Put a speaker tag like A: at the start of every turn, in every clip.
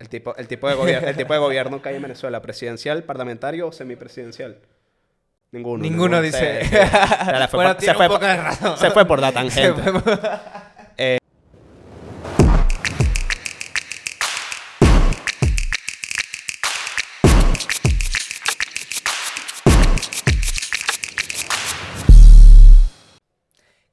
A: El tipo de gobierno que hay en Venezuela, ¿presidencial, parlamentario o semipresidencial?
B: Ninguno dice.
A: Bueno,
B: tiene un poco de razón.
A: Se fue por la tangente.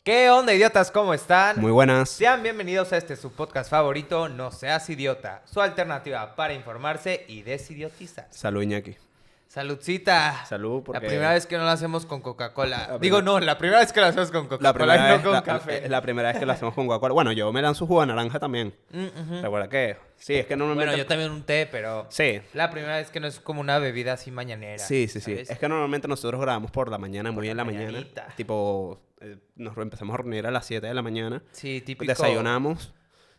B: ¿Qué onda, idiotas? ¿Cómo están?
A: Muy buenas.
B: Sean bienvenidos a su podcast favorito, No Seas Idiota. Su alternativa para informarse y desidiotizar.
A: Salud, Iñaki.
B: Saludcita.
A: Salud, porque...
B: La primera vez que no lo hacemos con Coca-Cola.
A: La
B: la primera vez que lo hacemos con Coca-Cola y no con café.
A: Es la primera vez que lo hacemos con Coca-Cola. Bueno, yo me lanzo jugo de naranja también. ¿Recuerda qué? Sí, es que normalmente...
B: Bueno, yo también un té, pero...
A: Sí.
B: La primera vez que no es como una bebida así mañanera.
A: Sí.
B: ¿sabes?
A: Es que normalmente nosotros grabamos por la mañana, muy en la mañana.
B: mañanita.
A: Tipo, nos empezamos a reunir a las 7 de la mañana.
B: Sí, típico.
A: Desayunamos.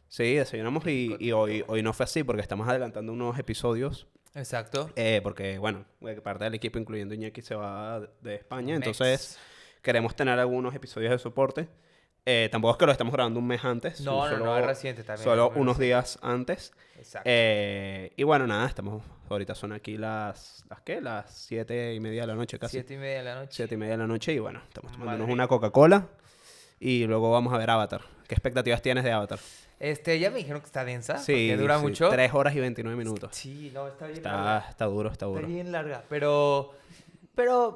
A: Sí, desayunamos y hoy no fue así porque estamos adelantando unos episodios.
B: Exacto.
A: Porque, bueno, parte del equipo, incluyendo Iñaki, se va de España.
B: Mex.
A: Entonces, queremos tener algunos episodios de soporte. Tampoco es que lo estamos grabando un mes antes.
B: No, es reciente también.
A: Solo unos días antes.
B: Exacto.
A: Y bueno, nada, ahorita son aquí las 7:30 de la noche casi.
B: 7:30 de la noche.
A: 7:30 de la noche y bueno, estamos tomándonos
B: Madre.
A: una Coca-Cola y luego vamos a ver Avatar. ¿Qué expectativas tienes de Avatar?
B: Ya me dijeron que está densa,
A: Sí,
B: porque dura mucho.
A: 3 horas y 29 minutos.
B: Sí, no, está bien larga.
A: Está duro.
B: Está bien larga, pero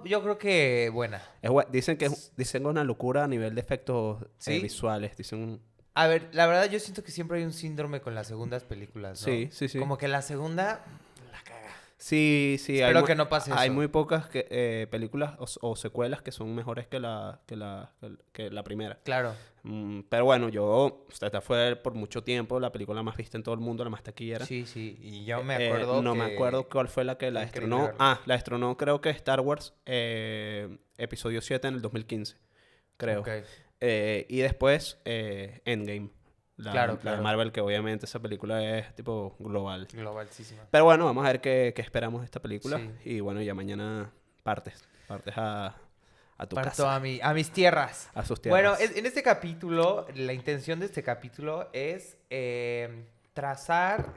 B: yo creo que buena.
A: Dicen que es una locura a nivel de efectos
B: ¿Sí?
A: visuales. Dicen...
B: A ver, la verdad yo siento que siempre hay un síndrome con las segundas películas, ¿no?
A: Sí.
B: Como que la segunda la caga.
A: Sí.
B: Espero que no pase
A: Hay
B: eso.
A: muy pocas películas o secuelas que son mejores que la primera.
B: Claro.
A: Pero bueno, esta fue por mucho tiempo la película más vista en todo el mundo, la más taquillera.
B: Sí, y yo me acuerdo
A: No me acuerdo cuál fue la que la
B: Increíble
A: estrenó.
B: verla.
A: La estrenó creo que Star Wars episodio 7 en el 2015, creo.
B: Ok.
A: Y después Endgame.
B: Claro.
A: La de Marvel, que obviamente esa película es tipo global.
B: Globalísima.
A: Pero bueno, vamos a ver qué esperamos de esta película.
B: Sí.
A: Y bueno, ya mañana partes a tu
B: Parto
A: casa.
B: a mis tierras.
A: A sus tierras.
B: Bueno, en este capítulo, la intención de este capítulo es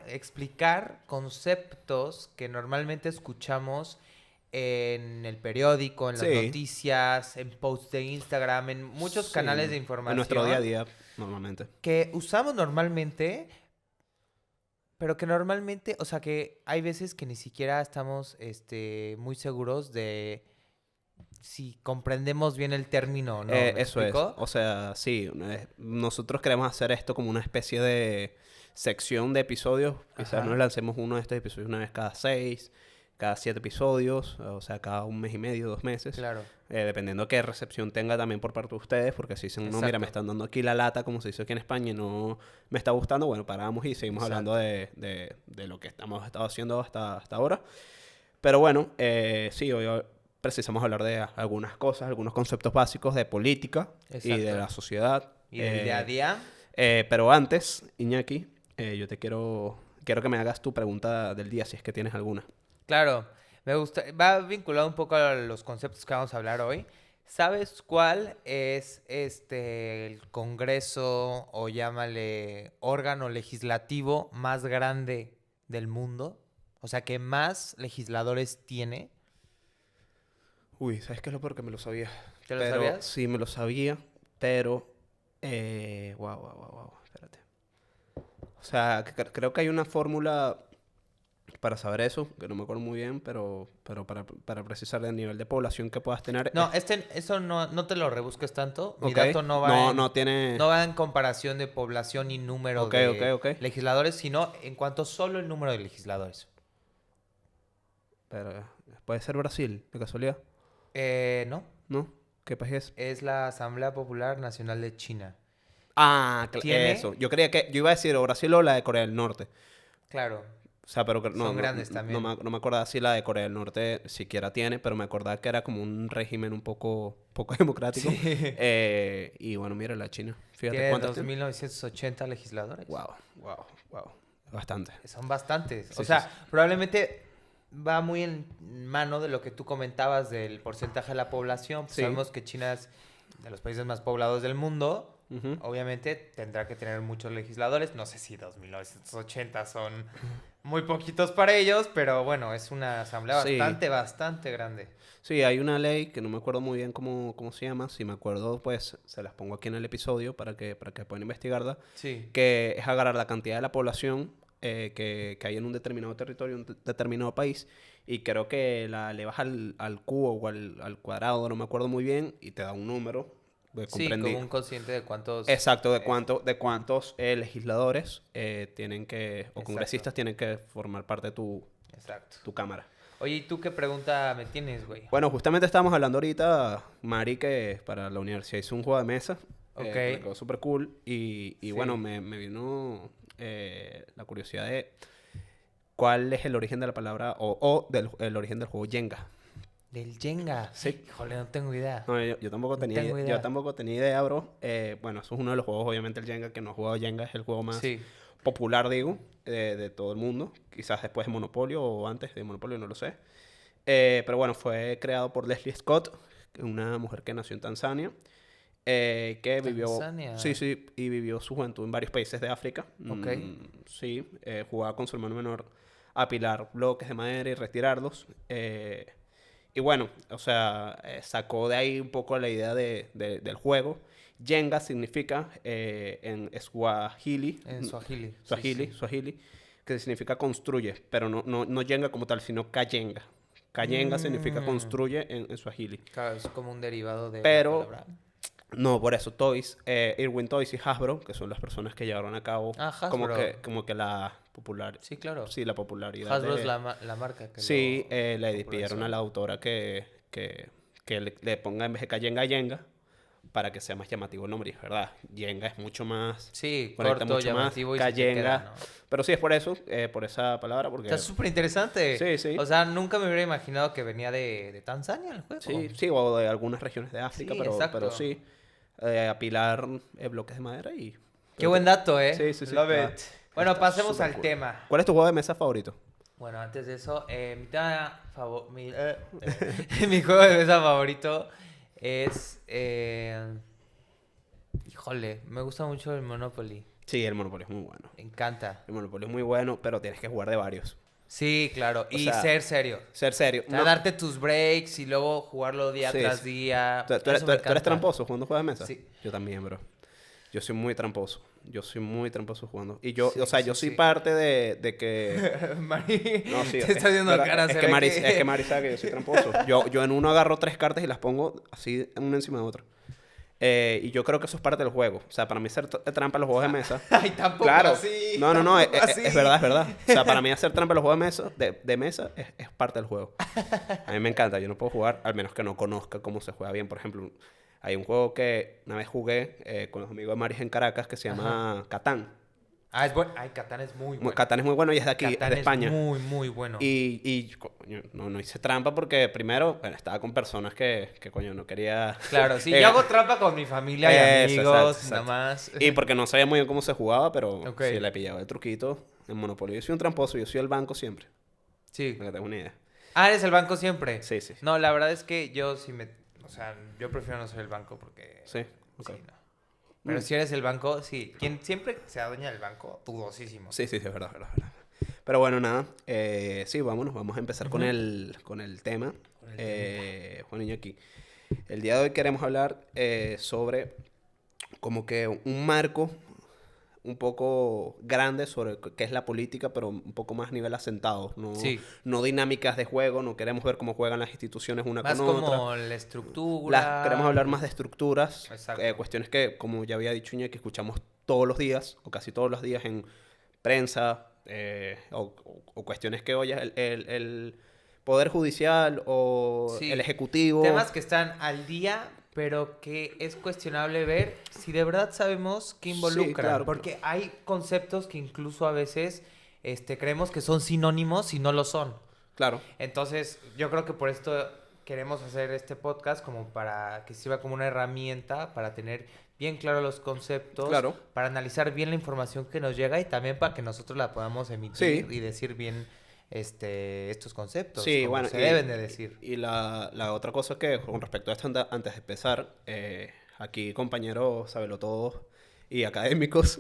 B: explicar conceptos que normalmente escuchamos en el periódico, en las
A: Sí.
B: noticias, en posts de Instagram, en muchos canales de información.
A: En nuestro día a día, normalmente.
B: Que usamos normalmente, pero que normalmente, o sea, que hay veces que ni siquiera estamos muy seguros de si comprendemos bien el término, ¿no? ¿Me
A: Eso
B: explico?
A: es. O sea, sí. Nosotros queremos hacer esto como una especie de sección de episodios. Quizás
B: Ajá.
A: nos lancemos uno de estos episodios una vez cada 6, cada 7 episodios. O sea, cada 1 mes y medio, 2 meses.
B: Claro.
A: Dependiendo qué recepción tenga también por parte de ustedes. Porque si dicen, no, mira,
B: Exacto.
A: me están dando aquí la lata, como se dice aquí en España, y no me está gustando, bueno, paramos y seguimos
B: Exacto.
A: hablando de lo que hemos estado haciendo hasta ahora. Pero bueno, sí, hoy precisamos hablar de algunas cosas, algunos conceptos básicos de política y
B: Exacto.
A: de la sociedad.
B: Y del día a día.
A: Pero antes, Iñaki, yo quiero que me hagas tu pregunta del día, si es que tienes alguna.
B: Claro, me gusta, va vinculado un poco a los conceptos que vamos a hablar hoy. ¿Sabes cuál es el Congreso o llámale órgano legislativo más grande del mundo? O sea, que más legisladores tiene.
A: Uy, ¿sabes qué es lo peor? Que me lo sabía.
B: ¿Te lo sabías?
A: Sí, me lo sabía, pero... Wow, espérate. O sea, creo que hay una fórmula para saber eso, que no me acuerdo muy bien, pero para precisar el nivel de población que puedas tener.
B: No, eso no te lo rebusques tanto. Mi
A: Ok.
B: dato no va
A: No tiene...
B: no va en comparación de población y número
A: Ok,
B: de
A: ok.
B: legisladores, sino en cuanto solo el número de legisladores.
A: Pero, ¿puede ser Brasil, de casualidad?
B: No.
A: ¿No? ¿Qué país es?
B: Es la Asamblea Popular Nacional de China. ¿Tiene?
A: Eso. Yo iba a decir o Brasil o la de Corea del Norte.
B: Claro.
A: O sea, pero no,
B: Son grandes también.
A: No me acordaba si la de Corea del Norte siquiera tiene, pero me acordaba que era como un régimen un poco democrático.
B: Sí.
A: Y bueno, mira la China. Fíjate
B: Tiene
A: cuántas tiene.
B: 2.980 legisladores.
A: Wow. Bastante.
B: Son bastantes.
A: Sí,
B: o sea,
A: sí.
B: probablemente va muy en mano de lo que tú comentabas del porcentaje de la población. Pues
A: Sí.
B: sabemos que China es de los países más poblados del mundo.
A: Ujú.
B: Obviamente tendrá que tener muchos legisladores. No sé si 2.980 son muy poquitos para ellos, pero bueno, es una asamblea
A: Sí,
B: bastante grande.
A: sí, hay una ley que no me acuerdo muy bien cómo se llama. Si me acuerdo, pues se las pongo aquí en el episodio para que puedan investigarla.
B: Sí,
A: Que es agarrar la cantidad de la población que hay en un determinado territorio, un determinado país, y creo que la elevas al cubo o al cuadrado, no me acuerdo muy bien, y te da un número.
B: sí, como un consciente de cuántos...
A: Exacto, de cuántos legisladores tienen que, o
B: Exacto,
A: congresistas tienen que formar parte de
B: exacto.
A: tu cámara.
B: Oye, ¿y tú qué pregunta me tienes, güey?
A: Bueno, justamente estábamos hablando ahorita, Mari, que para la universidad hizo un juego de mesa,
B: Ok,
A: que me quedó súper cool, y bueno,
B: sí.
A: me vino la curiosidad de cuál es el origen de la palabra, el origen del juego Jenga.
B: Del Jenga.
A: Sí.
B: Híjole, no tengo idea.
A: No, yo tampoco
B: No
A: tenía
B: tengo
A: yo
B: idea.
A: tampoco tenía idea, bro. Bueno, eso es uno de los juegos, obviamente el Jenga, que no he jugado Jenga, es el juego más
B: Sí.
A: popular, digo, de todo el mundo. Quizás después de Monopolio o antes de Monopolio, no lo sé. Pero bueno, fue creado por Leslie Scott, una mujer que nació en Tanzania, que vivió, sí,
B: Tanzania.
A: sí, y vivió su juventud en varios países de África.
B: Ok.
A: Sí, jugaba con su hermano menor a apilar bloques de madera y retirarlos. Y bueno, o sea, sacó de ahí un poco la idea del juego. Jenga significa en Swahili,
B: En Swahili. Sí,
A: Swahili,
B: sí.
A: Swahili, que significa construye, pero no Jenga como tal, sino Kayenga. Kayenga significa
B: Mm,
A: construye en Swahili.
B: claro, es como un derivado de la
A: Pero
B: palabra.
A: no, por eso Toys, Irwin Toys y Hasbro, que son las personas que llevaron a cabo
B: Ah,
A: como
B: Hasbro.
A: que
B: Sí, claro.
A: sí, la popularidad
B: Hasbro es
A: de...
B: la marca que
A: Sí,
B: lo
A: le pidieron a
B: popularizó.
A: la autora que le ponga en vez de Kayenga, Yenga, para que sea más llamativo el nombre. Y es verdad, Yenga es mucho más,
B: Sí,
A: conecta
B: corto,
A: mucho más,
B: llamativo y se te queda,
A: Kayenga.
B: ¿no?
A: Pero sí, es por eso, por esa palabra,
B: Está
A: porque...
B: súper interesante.
A: Sí, sí,
B: O sea, nunca me hubiera imaginado que venía de Tanzania el juego.
A: sí, sí, o de algunas regiones de África,
B: Sí,
A: pero
B: exacto.
A: sí, apilar bloques de madera y...
B: Qué
A: Pero
B: buen dato,
A: sí, sí, sí,
B: Love it. Bueno,
A: está
B: pasemos
A: súper
B: al
A: cool.
B: tema.
A: ¿Cuál es tu juego de mesa favorito?
B: Bueno, antes de eso, mi tema mi juego de mesa favorito es... híjole, me gusta mucho el Monopoly.
A: Sí, el Monopoly es muy bueno.
B: Me encanta.
A: El Monopoly es muy bueno, pero tienes que jugar de varios.
B: Sí, claro.
A: O
B: Y
A: sea,
B: ser serio.
A: ser serio.
B: O sea,
A: No,
B: darte tus breaks y luego jugarlo día
A: sí,
B: tras
A: sí.
B: día.
A: ¿Tú
B: Eso me
A: tú eres
B: encanta.
A: tramposo jugando juegos de mesa?
B: Sí,
A: Yo también, bro. Yo soy muy tramposo. Yo soy muy tramposo jugando. Y yo, o
B: sí,
A: sea, yo
B: sí,
A: soy
B: sí.
A: parte de que...
B: Mari,
A: No, sí,
B: te está haciendo
A: ¿verdad?
B: cara,
A: Es
B: se
A: que
B: ve
A: Es que
B: que...
A: Mari sabe que yo soy tramposo. Yo en uno agarro tres cartas y las pongo así una encima de otra. Y yo creo que eso es parte del juego. O sea, para mí hacer trampa en los juegos de mesa...
B: Ay, tampoco
A: Claro.
B: así.
A: No,
B: Tampoco así.
A: es verdad, es verdad. O sea, para mí hacer trampa en los juegos de mesa, de mesa es parte del juego. A mí me encanta. Yo no puedo jugar, al menos que no conozca cómo se juega bien. Por ejemplo, hay un juego que una vez jugué con los amigos de Maris en Caracas que se
B: Ajá.
A: llama Catán.
B: Ah, es bueno. Ay, Catán es muy bueno.
A: Catán es muy bueno y es de aquí, es
B: Catán
A: de
B: es
A: España.
B: muy bueno.
A: Y coño, no hice trampa porque primero, bueno, estaba con personas que coño, no quería...
B: Claro, sí,
A: eh,
B: yo hago trampa con mi familia y
A: eso,
B: amigos,
A: exacto,
B: nada
A: exacto.
B: más.
A: Y porque no sabía muy bien cómo se jugaba, pero
B: Ok.
A: sí le pillaba el truquito en Monopoly. Yo soy un tramposo, yo soy el banco siempre.
B: Sí.
A: Para que tengas una idea.
B: Ah, eres el banco siempre.
A: Sí, sí.
B: No, la verdad es que yo sí me... O sea, yo prefiero no ser el banco porque...
A: Sí, ok.
B: Sí, no. Pero
A: Mm.
B: si eres el banco, sí. Quien siempre sea dueña del banco, dudosísimo.
A: Sí, sí, sí, es verdad, es verdad, es verdad. Pero bueno, nada. Sí, vamos a empezar con
B: Ujú.
A: con el tema.
B: Con el temita.
A: Juan Niño aquí. El día de hoy queremos hablar sobre como que un marco un poco grande sobre qué es la política, pero un poco más a nivel asentado.
B: Sí.
A: No dinámicas de juego, no queremos ver cómo juegan las instituciones una
B: Más
A: con otra.
B: como la estructura.
A: Queremos hablar más de estructuras,
B: Exacto.
A: cuestiones que, como ya había dicho Iñaki, que escuchamos todos los días, o casi todos los días en prensa, o cuestiones que oye el Poder Judicial o el
B: Sí.
A: Ejecutivo.
B: Temas que están al día, pero que es cuestionable ver si de verdad sabemos qué
A: Sí,
B: involucran.
A: claro.
B: Porque hay conceptos que incluso a veces creemos que son sinónimos y no lo son.
A: Claro,
B: Entonces, yo creo que por esto queremos hacer este podcast como para que sirva como una herramienta para tener bien claro los conceptos,
A: claro.
B: para analizar bien la información que nos llega y también para que nosotros la podamos emitir
A: Sí.
B: y decir bien estos conceptos,
A: Sí,
B: como
A: bueno,
B: se deben de decir.
A: y la otra cosa que, con respecto a esto, antes de empezar, aquí compañeros sabelotodos y académicos,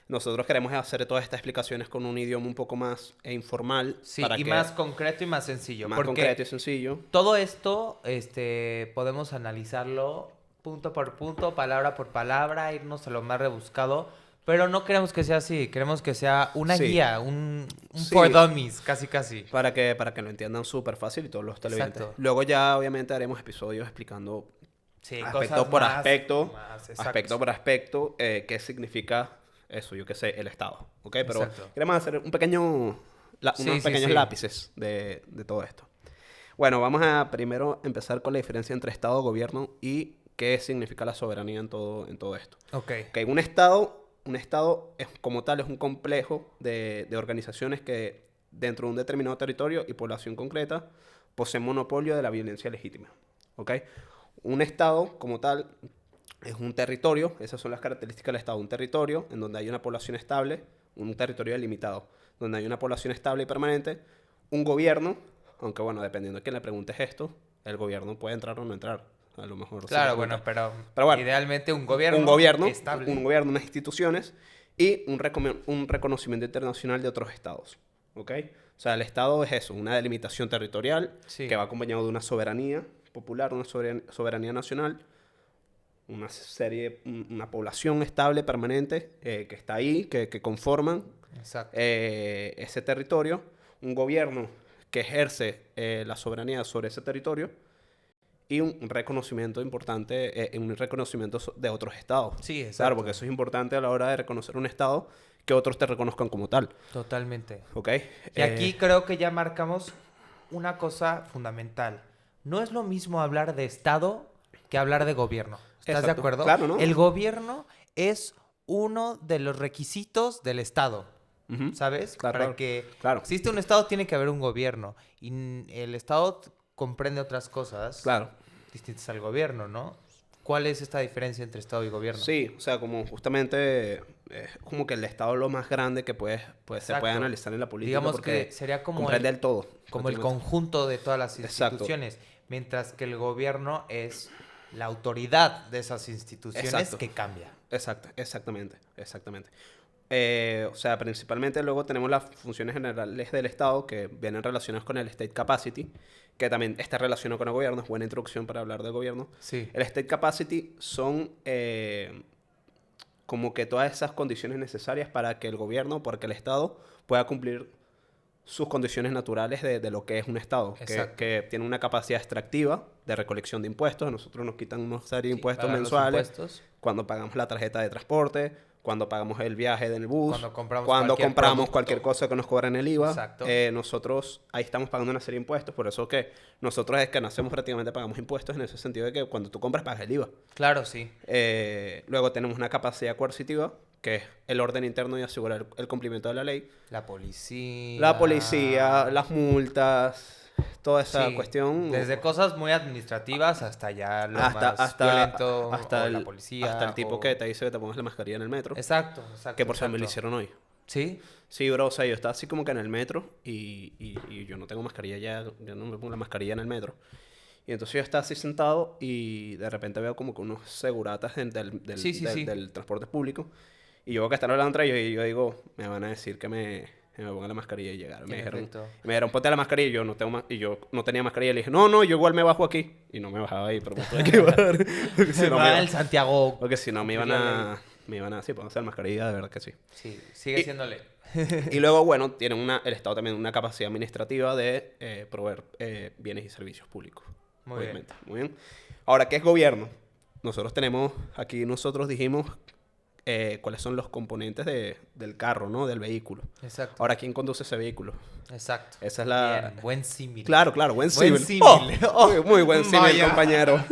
A: nosotros queremos hacer todas estas explicaciones con un idioma un poco más informal.
B: Sí, y más concreto y más sencillo. Más
A: concreto y sencillo.
B: Todo esto, podemos analizarlo punto por punto, palabra por palabra, irnos a lo más rebuscado. Pero no queremos que sea así, queremos que sea una guía, un for dummies, casi.
A: Para que lo entiendan súper fácil y todos los televidentes. Luego ya obviamente haremos episodios explicando aspecto por aspecto, qué significa eso, yo qué sé, el Estado. ¿Ok? Pero queremos hacer unos pequeños lápices de todo esto. Bueno, vamos a primero empezar con la diferencia entre Estado, gobierno y qué significa la soberanía en todo esto.
B: Ok.
A: Un Estado como tal es un complejo de organizaciones que dentro de un determinado territorio y población concreta poseen monopolio de la violencia legítima. ¿Ok? Un Estado como tal es un territorio, esas son las características del Estado, un territorio en donde hay una población estable, un territorio delimitado, donde hay una población estable y permanente, un gobierno, aunque bueno, dependiendo de quién le preguntes esto, el gobierno puede entrar o no entrar. A lo mejor.
B: Claro, pero bueno, idealmente un gobierno estable.
A: Un gobierno, unas instituciones y un reconocimiento internacional de otros estados. ¿Ok? O sea, el estado es eso, una delimitación territorial que va acompañado de una soberanía popular, una soberanía nacional, una población estable, permanente, que está ahí, que conforman ese territorio, un gobierno que ejerce la soberanía sobre ese territorio y un reconocimiento importante, un reconocimiento de otros estados.
B: Sí, exacto.
A: Claro, porque eso es importante a la hora de reconocer un estado, que otros te reconozcan como tal.
B: Totalmente.
A: ¿Ok?
B: Y aquí creo que ya marcamos una cosa fundamental. No es lo mismo hablar de estado que hablar de gobierno. ¿Estás de acuerdo?
A: Claro, ¿no?
B: El gobierno es uno de los requisitos del estado. ¿Sabes? Para que exista un estado tiene que haber un gobierno. Y el estado comprende otras cosas distintas al gobierno, ¿no? ¿Cuál es esta diferencia entre Estado y gobierno?
A: Sí, o sea, como justamente es como que el Estado es lo más grande que se puede analizar en la política.
B: Digamos que sería como
A: comprende el todo.
B: Como el conjunto de todas las instituciones. Mientras que el gobierno es la autoridad de esas instituciones que cambia.
A: Exactamente. O sea, principalmente luego tenemos las funciones generales del Estado que vienen relacionadas con el State Capacity, que también está relacionado con el gobierno. Es buena introducción para hablar del gobierno.
B: Sí.
A: El State Capacity son como que todas esas condiciones necesarias para que el gobierno, para que el Estado pueda cumplir sus condiciones naturales de lo que es un Estado, que tiene una capacidad extractiva de recolección de impuestos. A nosotros nos quitan una serie de impuestos mensuales cuando pagamos la tarjeta de transporte, cuando pagamos el viaje en el bus, cuando compramos cualquier cosa que nos cobran el IVA. Nosotros ahí estamos pagando una serie de impuestos, por eso que nosotros es que nacemos prácticamente pagamos impuestos en ese sentido de que cuando tú compras pagas el IVA.
B: Claro, sí.
A: Luego tenemos una capacidad coercitiva, que es el orden interno y asegurar el cumplimiento de la ley.
B: La policía,
A: las multas, toda esa cuestión.
B: Desde cosas muy administrativas hasta ya lo más violento, la policía.
A: Hasta el tipo que te dice que te pongas la mascarilla en el metro.
B: Exacto.
A: Que por cierto me lo hicieron hoy.
B: ¿Sí?
A: Sí, bro, o sea, yo estaba así como que en el metro y yo no tengo mascarilla ya no me pongo la mascarilla en el metro. Y entonces yo estaba así sentado y de repente veo como que unos seguratas del transporte público. Y yo veo que están hablando entre ellos y yo digo, me van a decir que me ponga la mascarilla y llegar. Me dijeron, ponte la mascarilla y yo no tenía mascarilla. Y le dije, no, yo igual me bajo aquí. Y no me bajaba ahí, pero me tuve que bajar.
B: El Santiago.
A: Porque si no me iban a... Sí, podemos hacer mascarilla, de verdad que sí.
B: Sí, sigue siendo ley.
A: Y luego, bueno, el Estado también una capacidad administrativa de proveer bienes y servicios públicos.
B: Muy
A: bien. Ahora, ¿qué es gobierno? Nosotros dijimos cuáles son los componentes del carro, ¿no? Del vehículo.
B: Exacto.
A: Ahora, ¿quién conduce ese vehículo?
B: Exacto.
A: Esa es la...
B: Bien, buen símil.
A: Claro, buen símil. Muy buen símil, compañero.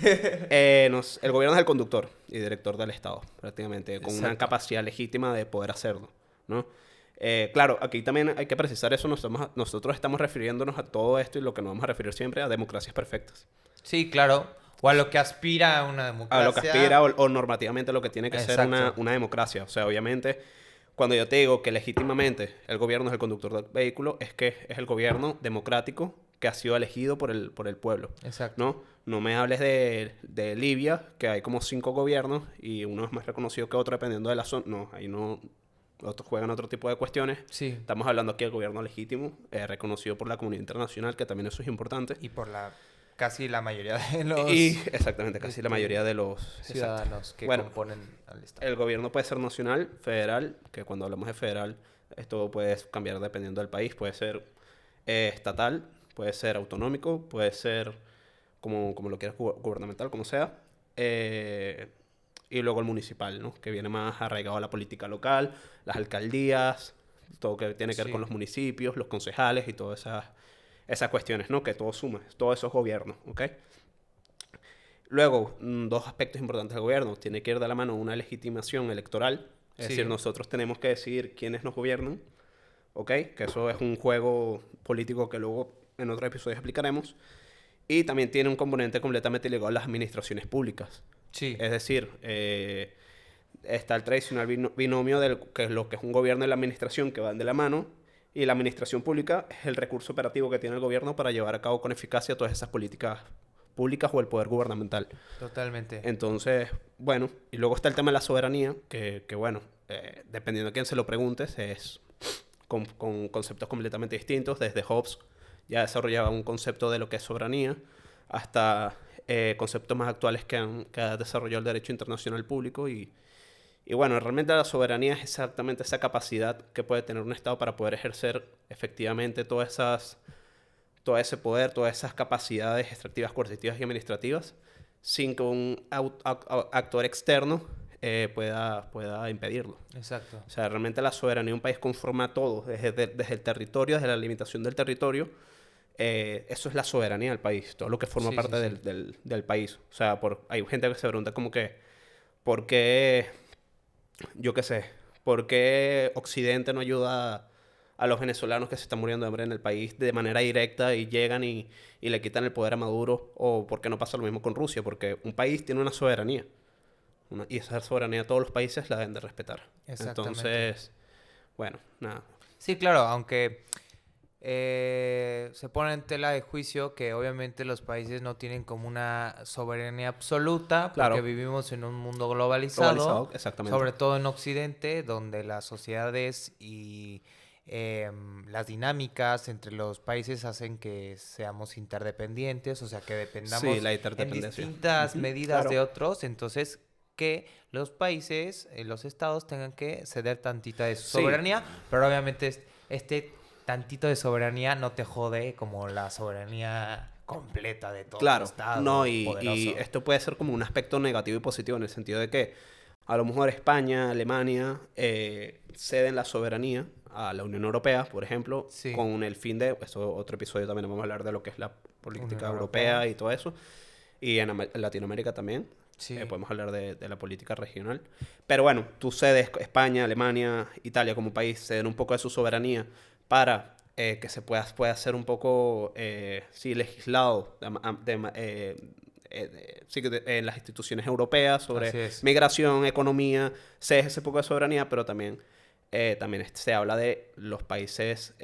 A: El gobierno es el conductor y director del Estado, prácticamente, con una capacidad legítima de poder hacerlo, ¿no? Claro, aquí también hay que precisar eso. Nosotros estamos refiriéndonos a todo esto y lo que nos vamos a referir siempre a democracias perfectas.
B: Sí, claro. O a lo que aspira una democracia.
A: A lo que aspira o normativamente lo que tiene que ser una democracia. O sea, obviamente, cuando yo te digo que legítimamente el gobierno es el conductor del vehículo, es que es el gobierno democrático que ha sido elegido por el pueblo.
B: Exacto.
A: ¿No? No me hables de Libia, que hay como 5 gobiernos y uno es más reconocido que otro dependiendo de la zona. No, ahí no, otros juegan otro tipo de cuestiones.
B: Sí.
A: Estamos hablando aquí del gobierno legítimo, reconocido por la comunidad internacional, que también eso es importante.
B: Y por casi la mayoría de los
A: Y exactamente, casi la mayoría de los
B: ciudadanos que
A: bueno,
B: componen al Estado.
A: el gobierno puede ser nacional, federal, que cuando hablamos de federal, esto puede cambiar dependiendo del país, puede ser estatal, puede ser autonómico, puede ser como lo quieras, gubernamental, como sea. Y luego el municipal, ¿no? Que viene más arraigado a la política local, las alcaldías, todo que tiene que ver con los municipios, los concejales y todas esas cuestiones, ¿no? Que todo suma, todos esos gobiernos, ¿ok? Luego, dos aspectos importantes del gobierno. Tiene que ir de la mano una legitimación electoral. Es decir, nosotros tenemos que decidir quiénes nos gobiernan, ¿ok? Que eso es un juego político que luego en otro episodio explicaremos. Y también tiene un componente completamente ligado a las administraciones públicas.
B: Sí.
A: Es decir, está el tradicional binomio que es lo que es un gobierno y la administración que van de la mano. Y la administración pública es el recurso operativo que tiene el gobierno para llevar a cabo con eficacia todas esas políticas públicas o el poder gubernamental.
B: Totalmente.
A: Entonces, bueno, y luego está el tema de la soberanía, que bueno, dependiendo de quién se lo preguntes, es con conceptos completamente distintos. Desde Hobbes ya desarrollaba un concepto de lo que es soberanía, hasta conceptos más actuales que ha desarrollado el derecho internacional público. Y bueno, realmente la soberanía es exactamente esa capacidad que puede tener un Estado para poder ejercer efectivamente todo ese poder, todas esas capacidades extractivas, coercitivas y administrativas, sin que un actor externo pueda impedirlo.
B: Exacto.
A: O sea, realmente la soberanía de un país conforma todo, desde el territorio, desde la limitación del territorio. Eso es la soberanía del país, todo lo que forma parte del país. O sea, hay gente que se pregunta como que, ¿por qué, yo qué sé, por qué Occidente no ayuda a los venezolanos que se están muriendo de hambre en el país de manera directa y llegan y le quitan el poder a Maduro? ¿O por qué no pasa lo mismo con Rusia? Porque un país tiene una soberanía. Y esa soberanía todos los países la deben de respetar. Entonces, bueno, nada.
B: Sí, claro, aunque se pone en tela de juicio que obviamente los países no tienen como una soberanía absoluta, porque
A: Claro.
B: vivimos en un mundo globalizado,
A: exactamente.
B: sobre todo en Occidente, donde las sociedades y las dinámicas entre los países hacen que seamos interdependientes, o sea, que dependamos
A: la
B: en
A: interdependencia.
B: distintas medidas
A: Claro.
B: de otros, entonces que los países, los estados tengan que ceder tantita de su
A: Sí.
B: soberanía, pero obviamente este tantito de soberanía no te jode como la soberanía completa de todo
A: Claro,
B: el estado
A: no, y
B: poderoso.
A: esto puede ser como un aspecto negativo y positivo en el sentido de que a lo mejor España, Alemania ceden la soberanía a la Unión Europea, por ejemplo,
B: Sí.
A: con el fin de, eso otro episodio también vamos a hablar de lo que es la política
B: Unión
A: europea
B: Europea.
A: y todo eso, y en Latinoamérica también.
B: Sí.
A: Podemos hablar de la política regional. Pero bueno, tú cedes, España, Alemania, Italia como país ceden un poco de su soberanía para que se pueda hacer un poco, sí, legislado en las instituciones europeas
B: Así
A: sobre
B: es.
A: migración, economía, cedes ese poco de soberanía, pero también se habla de los países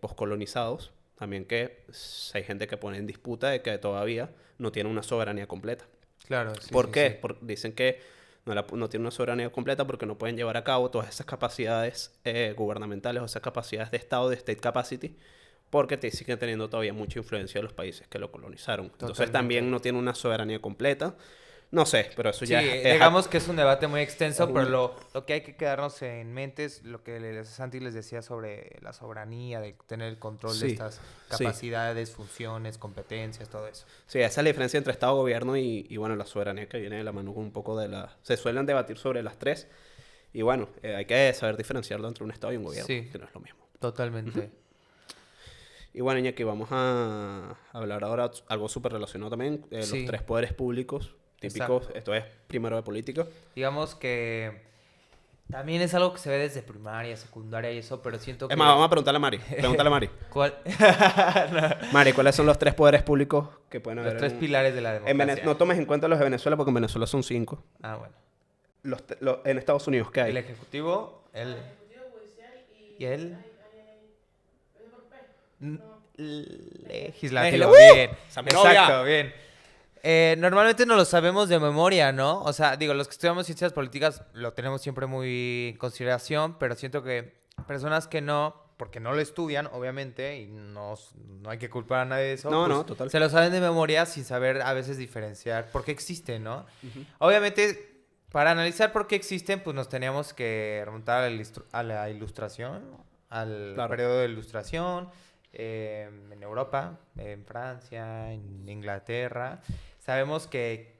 A: poscolonizados, también que hay gente que pone en disputa de que todavía no tiene una soberanía completa.
B: Claro, sí.
A: ¿Por
B: sí,
A: qué?
B: sí.
A: Dicen que no tienen una soberanía completa porque no pueden llevar a cabo todas esas capacidades gubernamentales o esas capacidades de Estado, de state capacity, porque siguen teniendo todavía mucha influencia de los países que lo colonizaron. Entonces
B: Totalmente.
A: también no tiene una soberanía completa. No sé, pero eso
B: Sí,
A: ya
B: digamos que es un debate muy extenso,
A: es
B: pero
A: un-
B: lo que hay que quedarnos en mente es lo que Santi les decía sobre la soberanía, de tener el control de
A: Sí,
B: estas
A: sí.
B: capacidades, funciones, competencias, todo eso.
A: Sí, esa es la diferencia entre Estado, gobierno y bueno, la soberanía que viene de la mano con un poco de la... Se suelen debatir sobre las tres y bueno, hay que saber diferenciarlo entre un Estado y un gobierno,
B: Sí.
A: que no es lo mismo.
B: Totalmente.
A: Y bueno, Iñaki, vamos a hablar ahora algo súper relacionado también,
B: Sí.
A: los tres poderes públicos típicos.
B: Exacto.
A: Esto es primero de política.
B: Digamos que también es algo que se ve desde primaria, secundaria y eso, pero siento que...
A: Es más, vamos a preguntarle a Mari. Pregúntale a Mari.
B: ¿Cuál?
A: Mari, ¿cuáles son los tres poderes públicos que pueden haber
B: Los tres pilares de la
A: en
B: democracia.
A: No tomes en cuenta los de Venezuela porque en Venezuela son 5.
B: Ah, bueno.
A: En Estados Unidos, ¿qué hay?
B: El ejecutivo, y el... legislativo.
A: ¡Uh!
B: Bien.
A: Esa es mi novia.
B: Exacto, bien. Normalmente no lo sabemos de memoria, ¿no? O sea, digo, los que estudiamos ciencias políticas lo tenemos siempre muy en consideración, pero siento que personas que no, porque no lo estudian, obviamente, y no hay que culpar a nadie de eso,
A: No,
B: pues
A: no, total.
B: se lo saben de memoria sin saber a veces diferenciar por qué existen, ¿no?
A: Ujú.
B: Obviamente, para analizar por qué existen, pues nos teníamos que remontar a la ilustración, al
A: Claro.
B: periodo de ilustración, en Europa, en Francia, en Inglaterra. Sabemos que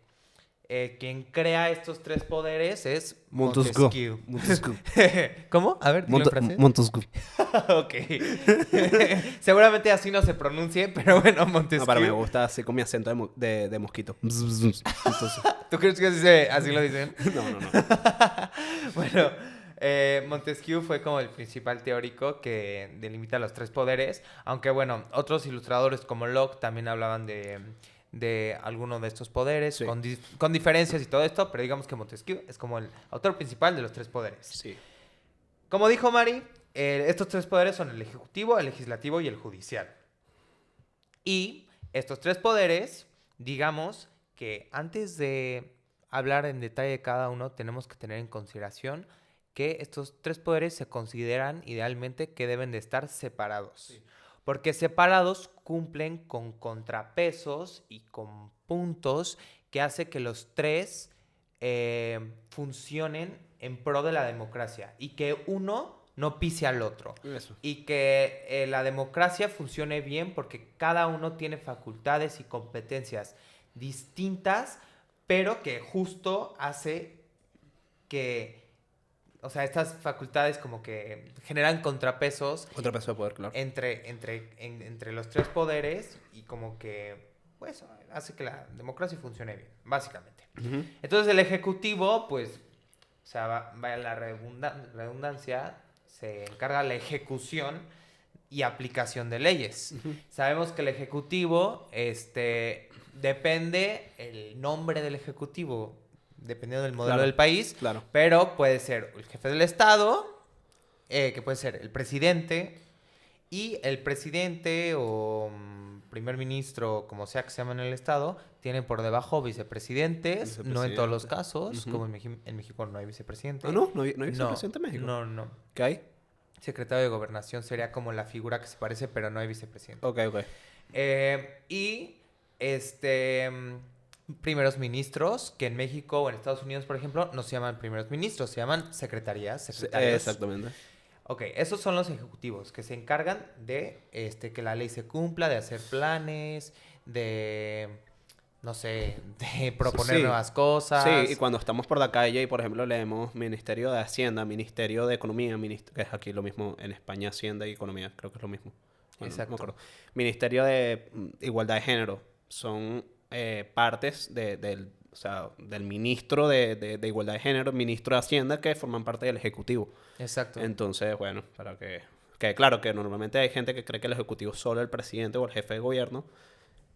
B: quien crea estos tres poderes es Montesquieu.
A: Montesquieu.
B: ¿Cómo? A ver, dime en francés.
A: Montesquieu.
B: Ok. Seguramente así no se pronuncie, pero bueno,
A: No,
B: Montesquieu.
A: pero me gusta así con mi acento de mosquito. Entonces,
B: ¿Tú crees que así lo dicen?
A: no.
B: Bueno, Montesquieu fue como el principal teórico que delimita los tres poderes, aunque bueno, otros ilustradores como Locke también hablaban de alguno de estos poderes,
A: Sí.
B: con diferencias y todo esto, pero digamos que Montesquieu es como el autor principal de los tres poderes.
A: Sí.
B: Como dijo Mari, estos tres poderes son el ejecutivo, el legislativo y el judicial. Y estos tres poderes, digamos que antes de hablar en detalle de cada uno, tenemos que tener en consideración que estos tres poderes se consideran idealmente que deben de estar separados.
A: Sí.
B: Porque separados cumplen con contrapesos y con puntos que hace que los tres funcionen en pro de la democracia y que uno no pise al otro.
A: Eso.
B: Y que la democracia funcione bien porque cada uno tiene facultades y competencias distintas, pero que justo hace que, o sea, estas facultades como que generan contrapesos
A: Contrapeso de poder, claro.
B: entre los tres poderes y como que, pues, hace que la democracia funcione bien, básicamente.
A: Ujú.
B: Entonces el ejecutivo, pues, o sea, vaya la redundancia, se encarga de la ejecución y aplicación de leyes.
A: Ujú.
B: Sabemos que el ejecutivo, depende el nombre del ejecutivo, dependiendo del modelo
A: Claro.
B: del país,
A: Claro.
B: pero puede ser el jefe del Estado, que puede ser el presidente, y el presidente o primer ministro, como sea que se llama en el Estado, tiene por debajo vicepresidentes, no en todos los
A: Vicepresidente.
B: casos,
A: Ujú.
B: como en México no hay vicepresidente.
A: Ah, no hay vicepresidente en México.
B: No.
A: ¿Qué hay?
B: Secretario de Gobernación sería como la figura que se parece, pero no hay vicepresidente.
A: Ok.
B: Y primeros ministros, que en México o en Estados Unidos, por ejemplo, no se llaman primeros ministros, se llaman secretarios.
A: Exactamente.
B: Ok, esos son los ejecutivos que se encargan de que la ley se cumpla, de hacer planes, de, no sé, de proponer
A: Sí.
B: nuevas cosas.
A: Sí, y cuando estamos por la calle y, por ejemplo, leemos Ministerio de Hacienda, Ministerio de Economía, que es aquí lo mismo en España, Hacienda y Economía, creo que es lo mismo. Bueno,
B: Exacto.
A: No me acuerdo. Ministerio de Igualdad de Género, son partes o sea, del ministro de Igualdad de Género, ministro de Hacienda, que forman parte del Ejecutivo.
B: Exacto.
A: Entonces, bueno, para que claro, que normalmente hay gente que cree que el Ejecutivo es solo el presidente o el jefe de gobierno,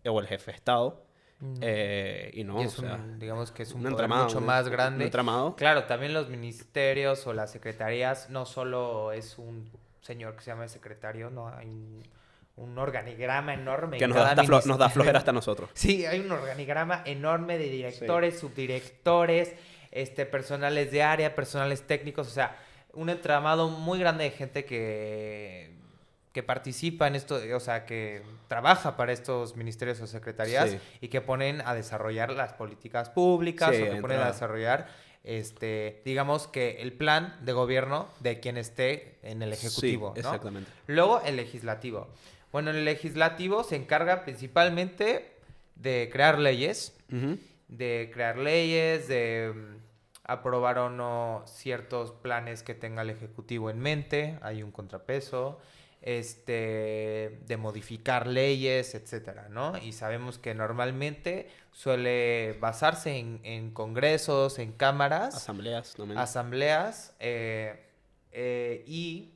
A: o el jefe de Estado, y no,
B: Y
A: o
B: es
A: sea,
B: digamos que es un
A: un
B: poder
A: entramado,
B: mucho
A: un-
B: más
A: un
B: grande.
A: entramado.
B: Claro, también los ministerios o las secretarías, no solo es un señor que se llama secretario, no, hay un organigrama enorme.
A: Que
B: en
A: nos da,
B: cada
A: nos da
B: ministerio.
A: flojera hasta nosotros.
B: Sí, hay un organigrama enorme de directores, subdirectores, personales de área, personales técnicos, o sea, un entramado muy grande de gente que participa en esto, o sea, que trabaja para estos ministerios o secretarías
A: Sí.
B: y que ponen a desarrollar las políticas públicas
A: Sí,
B: o que ponen a desarrollar, digamos que el plan de gobierno de quien esté en el ejecutivo,
A: Sí,
B: ¿no?
A: exactamente.
B: Luego el legislativo. Bueno, el legislativo se encarga principalmente de crear leyes,
A: Ujú.
B: de aprobar o no ciertos planes que tenga el ejecutivo en mente, hay un contrapeso, de modificar leyes, etcétera, ¿no? Y sabemos que normalmente suele basarse en congresos, en cámaras,
A: Asambleas, no menos.
B: asambleas y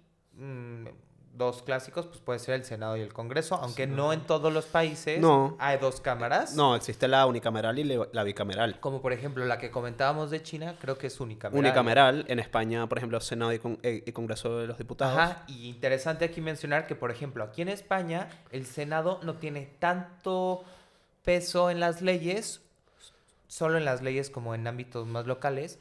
B: dos clásicos, pues puede ser el Senado y el Congreso, aunque no en todos los países
A: No,
B: hay dos cámaras.
A: no, existe la unicameral y la bicameral.
B: Como por ejemplo la que comentábamos de China, creo que es unicameral.
A: Unicameral, en España, por ejemplo, Senado y Congreso de los Diputados.
B: Ajá, y interesante aquí mencionar que, por ejemplo, aquí en España el Senado no tiene tanto peso en las leyes, solo en las leyes como en ámbitos más locales,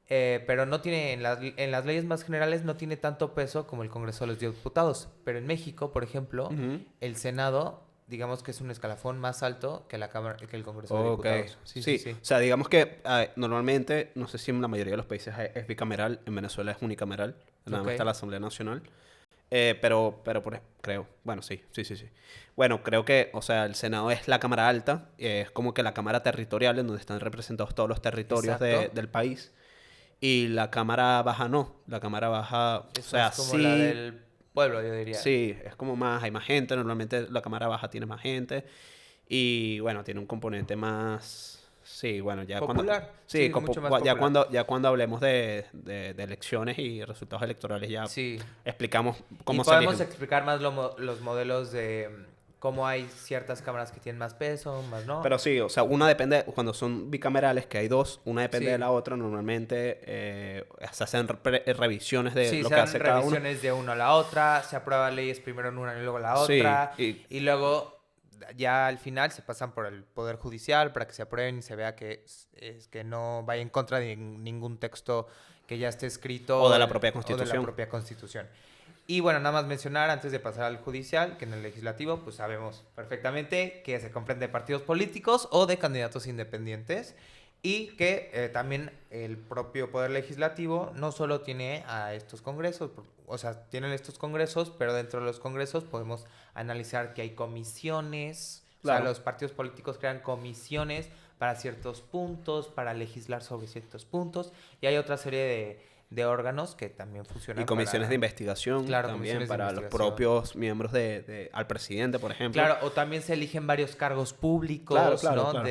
B: pero no tiene, en las leyes más generales no tiene tanto peso como el Congreso de los Diputados. Pero en México, por ejemplo,
A: Ujú.
B: el Senado, digamos que es un escalafón más alto que la Cámara, que el Congreso de
A: Ok,
B: Diputados. Sí, sí,
A: sí.
B: sí.
A: O sea, digamos que normalmente, no sé si en la mayoría de los países es bicameral, en Venezuela es unicameral, nada más
B: Ok.
A: está la Asamblea Nacional. Creo, bueno, sí. Bueno, creo que, o sea, el Senado es la Cámara Alta, es como que la Cámara Territorial en donde están representados todos los territorios
B: Exacto.
A: del país. Y la Cámara Baja no, la Cámara Baja, o
B: Es
A: sea,
B: más como la
A: sí,
B: del pueblo, yo diría.
A: sí, es como más, hay más gente, normalmente la Cámara Baja tiene más gente. Y bueno, tiene un componente más, sí, bueno, ya cuando,
B: Popular,
A: sí,
B: sí, mucho más popular.
A: ya cuando hablemos de elecciones y resultados electorales ya
B: Sí.
A: explicamos
B: Y
A: cómo se
B: podemos
A: eligen.
B: explicar más los modelos de cómo hay ciertas cámaras que tienen más peso, más no.
A: Pero sí, o sea, una depende, cuando son bicamerales, que hay dos, una depende de
B: Sí.
A: la otra, normalmente se hacen revisiones de
B: Sí,
A: lo
B: se
A: que
B: dan
A: hace cada uno.
B: revisiones de uno a la otra, se aprueban leyes primero en una y luego en la
A: Sí,
B: otra, y luego ya al final se pasan por el Poder Judicial para que se aprueben y se vea que es que no vaya en contra de ningún texto que ya esté
A: o de
B: escrito
A: la propia
B: o de la
A: Constitución.
B: propia Constitución. Y bueno, nada más mencionar antes de pasar al judicial, que en el legislativo pues sabemos perfectamente que se comprende de partidos políticos o de candidatos independientes y que también el propio poder legislativo no solo tiene a estos congresos, o sea, tienen estos congresos, pero dentro de los congresos podemos analizar que hay comisiones, o sea,
A: Claro.
B: los partidos políticos crean comisiones para ciertos puntos, para legislar sobre ciertos puntos, y hay otra serie de órganos que también
A: Y
B: funcionan
A: comisiones de
B: para...
A: investigación
B: Claro,
A: también
B: comisiones de
A: para los
B: investigación.
A: propios miembros al presidente, por ejemplo.
B: Claro, o también se eligen varios cargos
A: Claro,
B: públicos,
A: claro,
B: ¿no?
A: claro.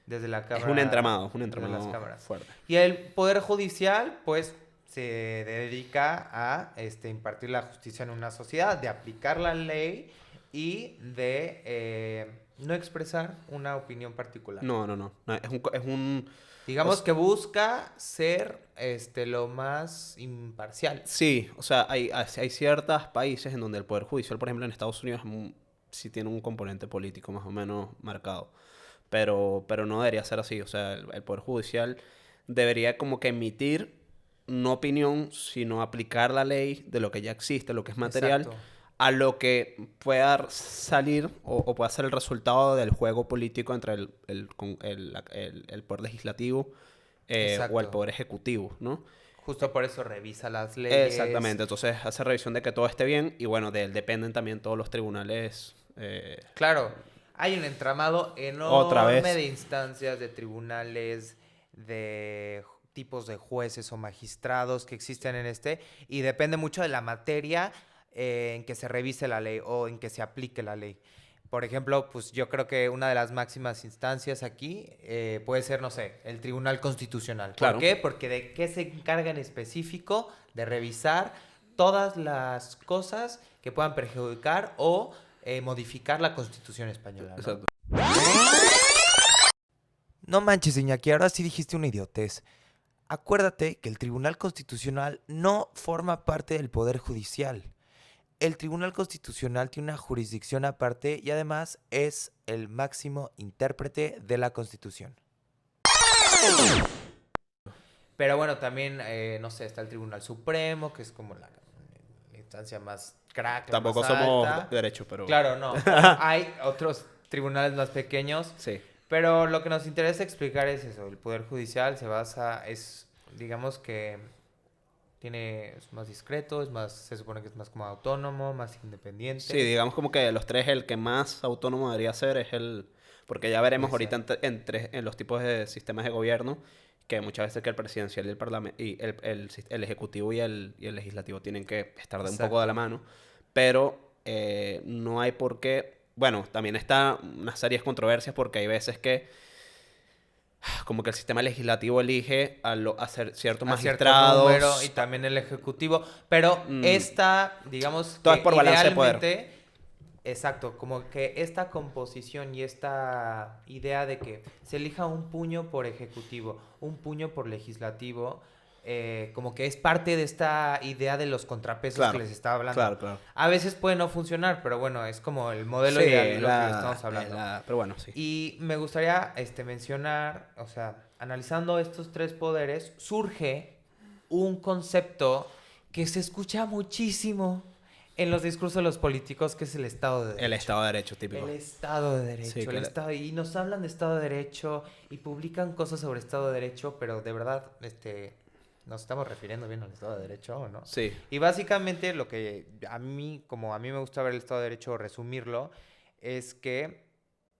B: Desde la
A: Es
B: Cámara,
A: un
B: desde las
A: entramado
B: cámaras.
A: fuerte.
B: Y el Poder Judicial, pues, se dedica a impartir la justicia en una sociedad, de aplicar la ley y de no expresar una opinión particular.
A: No. No, es un, o
B: Digamos
A: s-
B: que busca ser lo más imparcial.
A: sí, o sea, hay ciertos países en donde el Poder Judicial, por ejemplo, en Estados Unidos, sí tiene un componente político más o menos marcado. Pero no debería ser así. O sea, el Poder Judicial debería como que emitir no opinión, sino aplicar la ley de lo que ya existe, lo que es material,
B: Exacto.
A: a lo que pueda salir o pueda ser el resultado del juego político entre el Poder Legislativo o el
B: Exacto.
A: Poder Ejecutivo, ¿no?
B: Justo por eso revisa las leyes.
A: Exactamente, entonces hace revisión de que todo esté bien y bueno, de él dependen también todos los tribunales.
B: Claro, hay un entramado
A: Otra
B: enorme
A: vez,
B: de instancias, de tribunales, de tipos de jueces o magistrados que existen en y depende mucho de la materia en que se revise la ley o en que se aplique la ley. Por ejemplo, pues yo creo que una de las máximas instancias aquí puede ser, no sé, el Tribunal Constitucional. ¿Por
A: claro.
B: qué? Porque de qué se encarga en específico de revisar todas las cosas que puedan perjudicar o modificar la Constitución española, ¿no?
A: Exacto.
B: No manches, Iñaki, ahora sí dijiste una idiotez. Acuérdate que el Tribunal Constitucional no forma parte del Poder Judicial. El Tribunal Constitucional tiene una jurisdicción aparte y además es el máximo intérprete de la Constitución. Pero bueno, también, no sé, está el Tribunal Supremo, que es como la instancia más crack, la
A: Tampoco
B: más
A: somos
B: alta.
A: derechos, pero
B: Claro, no. Hay otros tribunales más pequeños,
A: sí.
B: pero lo que nos interesa explicar es eso. El Poder Judicial digamos que es más discreto, se supone que es más como autónomo, más independiente.
A: Sí, digamos como que de los tres el que más autónomo debería ser es porque ya veremos ahorita
B: Judicial.
A: en los tipos de sistemas de gobierno que muchas veces que el presidencial y el parlamento y el ejecutivo y el legislativo tienen que estar de un poco de la
B: Exacto.
A: mano, pero no hay por qué, bueno, también está unas serias controversias porque hay veces que como que el sistema legislativo elige a ciertos
B: A cierto
A: magistrados.
B: número y también el ejecutivo, pero esta, digamos
A: Todo
B: que
A: es por balance de poder.
B: idealmente, exacto, como que esta composición y esta idea de que se elija un puño por ejecutivo, un puño por legislativo, como que es parte de esta idea de los contrapesos
A: Claro,
B: que les estaba hablando.
A: claro.
B: A veces puede no funcionar, pero bueno, es como el modelo
A: Sí,
B: ideal de lo que le estamos hablando.
A: pero bueno, sí.
B: Y me gustaría mencionar, o sea, analizando estos tres poderes, surge un concepto que se escucha muchísimo en los discursos de los políticos, que es el Estado de Derecho.
A: El Estado de Derecho, típico.
B: El Estado de Derecho.
A: Sí,
B: Y nos hablan de Estado de Derecho y publican cosas sobre Estado de Derecho, pero de verdad, ¿nos estamos refiriendo bien al Estado de Derecho o no?
A: Sí.
B: Y básicamente lo que como a mí me gusta ver el Estado de Derecho o resumirlo, es que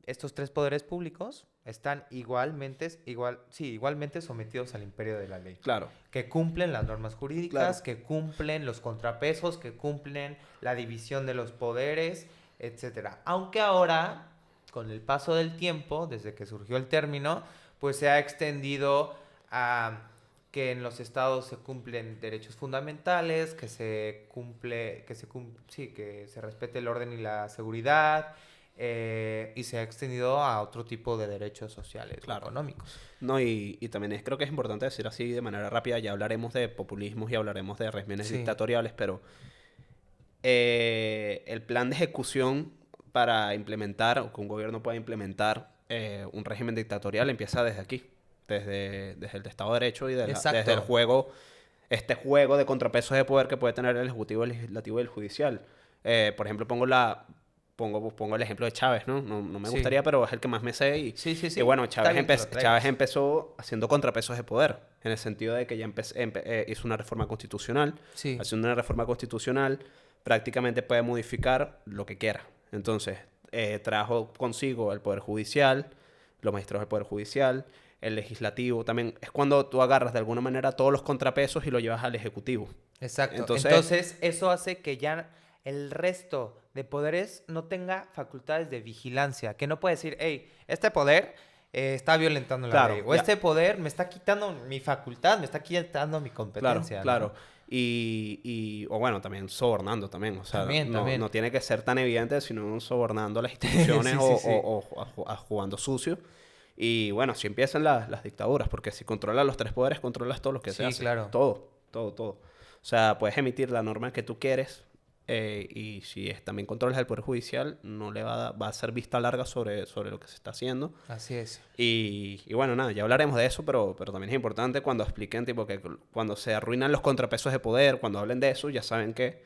B: estos tres poderes públicos están igualmente sometidos al imperio de la ley.
A: Claro.
B: Que cumplen las normas jurídicas,
A: Claro.
B: que cumplen los contrapesos, que cumplen la división de los poderes, etcétera. Aunque ahora, con el paso del tiempo, desde que surgió el término, pues se ha extendido a que en los estados se cumplen derechos fundamentales, que se respete el orden y la seguridad, y se ha extendido a otro tipo de derechos sociales o
A: Claro.
B: económicos.
A: No, y también creo que es importante decir así de manera rápida, ya hablaremos de populismos y hablaremos de regímenes
B: Sí.
A: dictatoriales, pero el plan de ejecución para implementar, o que un gobierno pueda implementar un régimen dictatorial empieza desde aquí, desde el Estado de Derecho y
B: Exacto.
A: desde el juego, este juego de contrapesos de poder que puede tener el Ejecutivo, el Legislativo y el Judicial. Por ejemplo, pongo el ejemplo de Chávez, ¿no? No me
B: Sí.
A: gustaría, pero es el que más me sé.
B: Sí.
A: Y bueno,
B: Está bien que lo traigas.
A: Chávez empezó haciendo contrapesos de poder, en el sentido de que ya hizo una reforma constitucional.
B: Sí.
A: Haciendo una reforma constitucional, prácticamente puede modificar lo que quiera. Entonces, trajo consigo el Poder Judicial, los magistrados del Poder Judicial, el Legislativo. También es cuando tú agarras de alguna manera todos los contrapesos y lo llevas al Ejecutivo.
B: Exacto.
A: Entonces-
B: Entonces, eso hace que ya el resto de poderes no tenga facultades de vigilancia. Que no puede decir, hey, este poder está violentando la
A: Claro,
B: ley. O
A: ya.
B: este poder me está quitando mi facultad, me está quitando mi competencia. ¿no?
A: Claro. O bueno, también sobornando también. O sea,
B: También.
A: no tiene que ser tan evidente, sino sobornando a las instituciones
B: Sí.
A: o jugando sucio. Y bueno, si empiezan las dictaduras, porque si controlas los tres poderes, controlas todo lo que se
B: Sí,
A: hace.
B: claro.
A: Todo. O sea, puedes emitir la norma que tú quieres, y si también controlas el Poder Judicial, no le va a ser vista larga sobre lo que se está haciendo.
B: Así es.
A: Y bueno, nada, ya hablaremos de eso, pero también es importante cuando expliquen, tipo, que cuando se arruinan los contrapesos de poder, cuando hablen de eso, ya saben que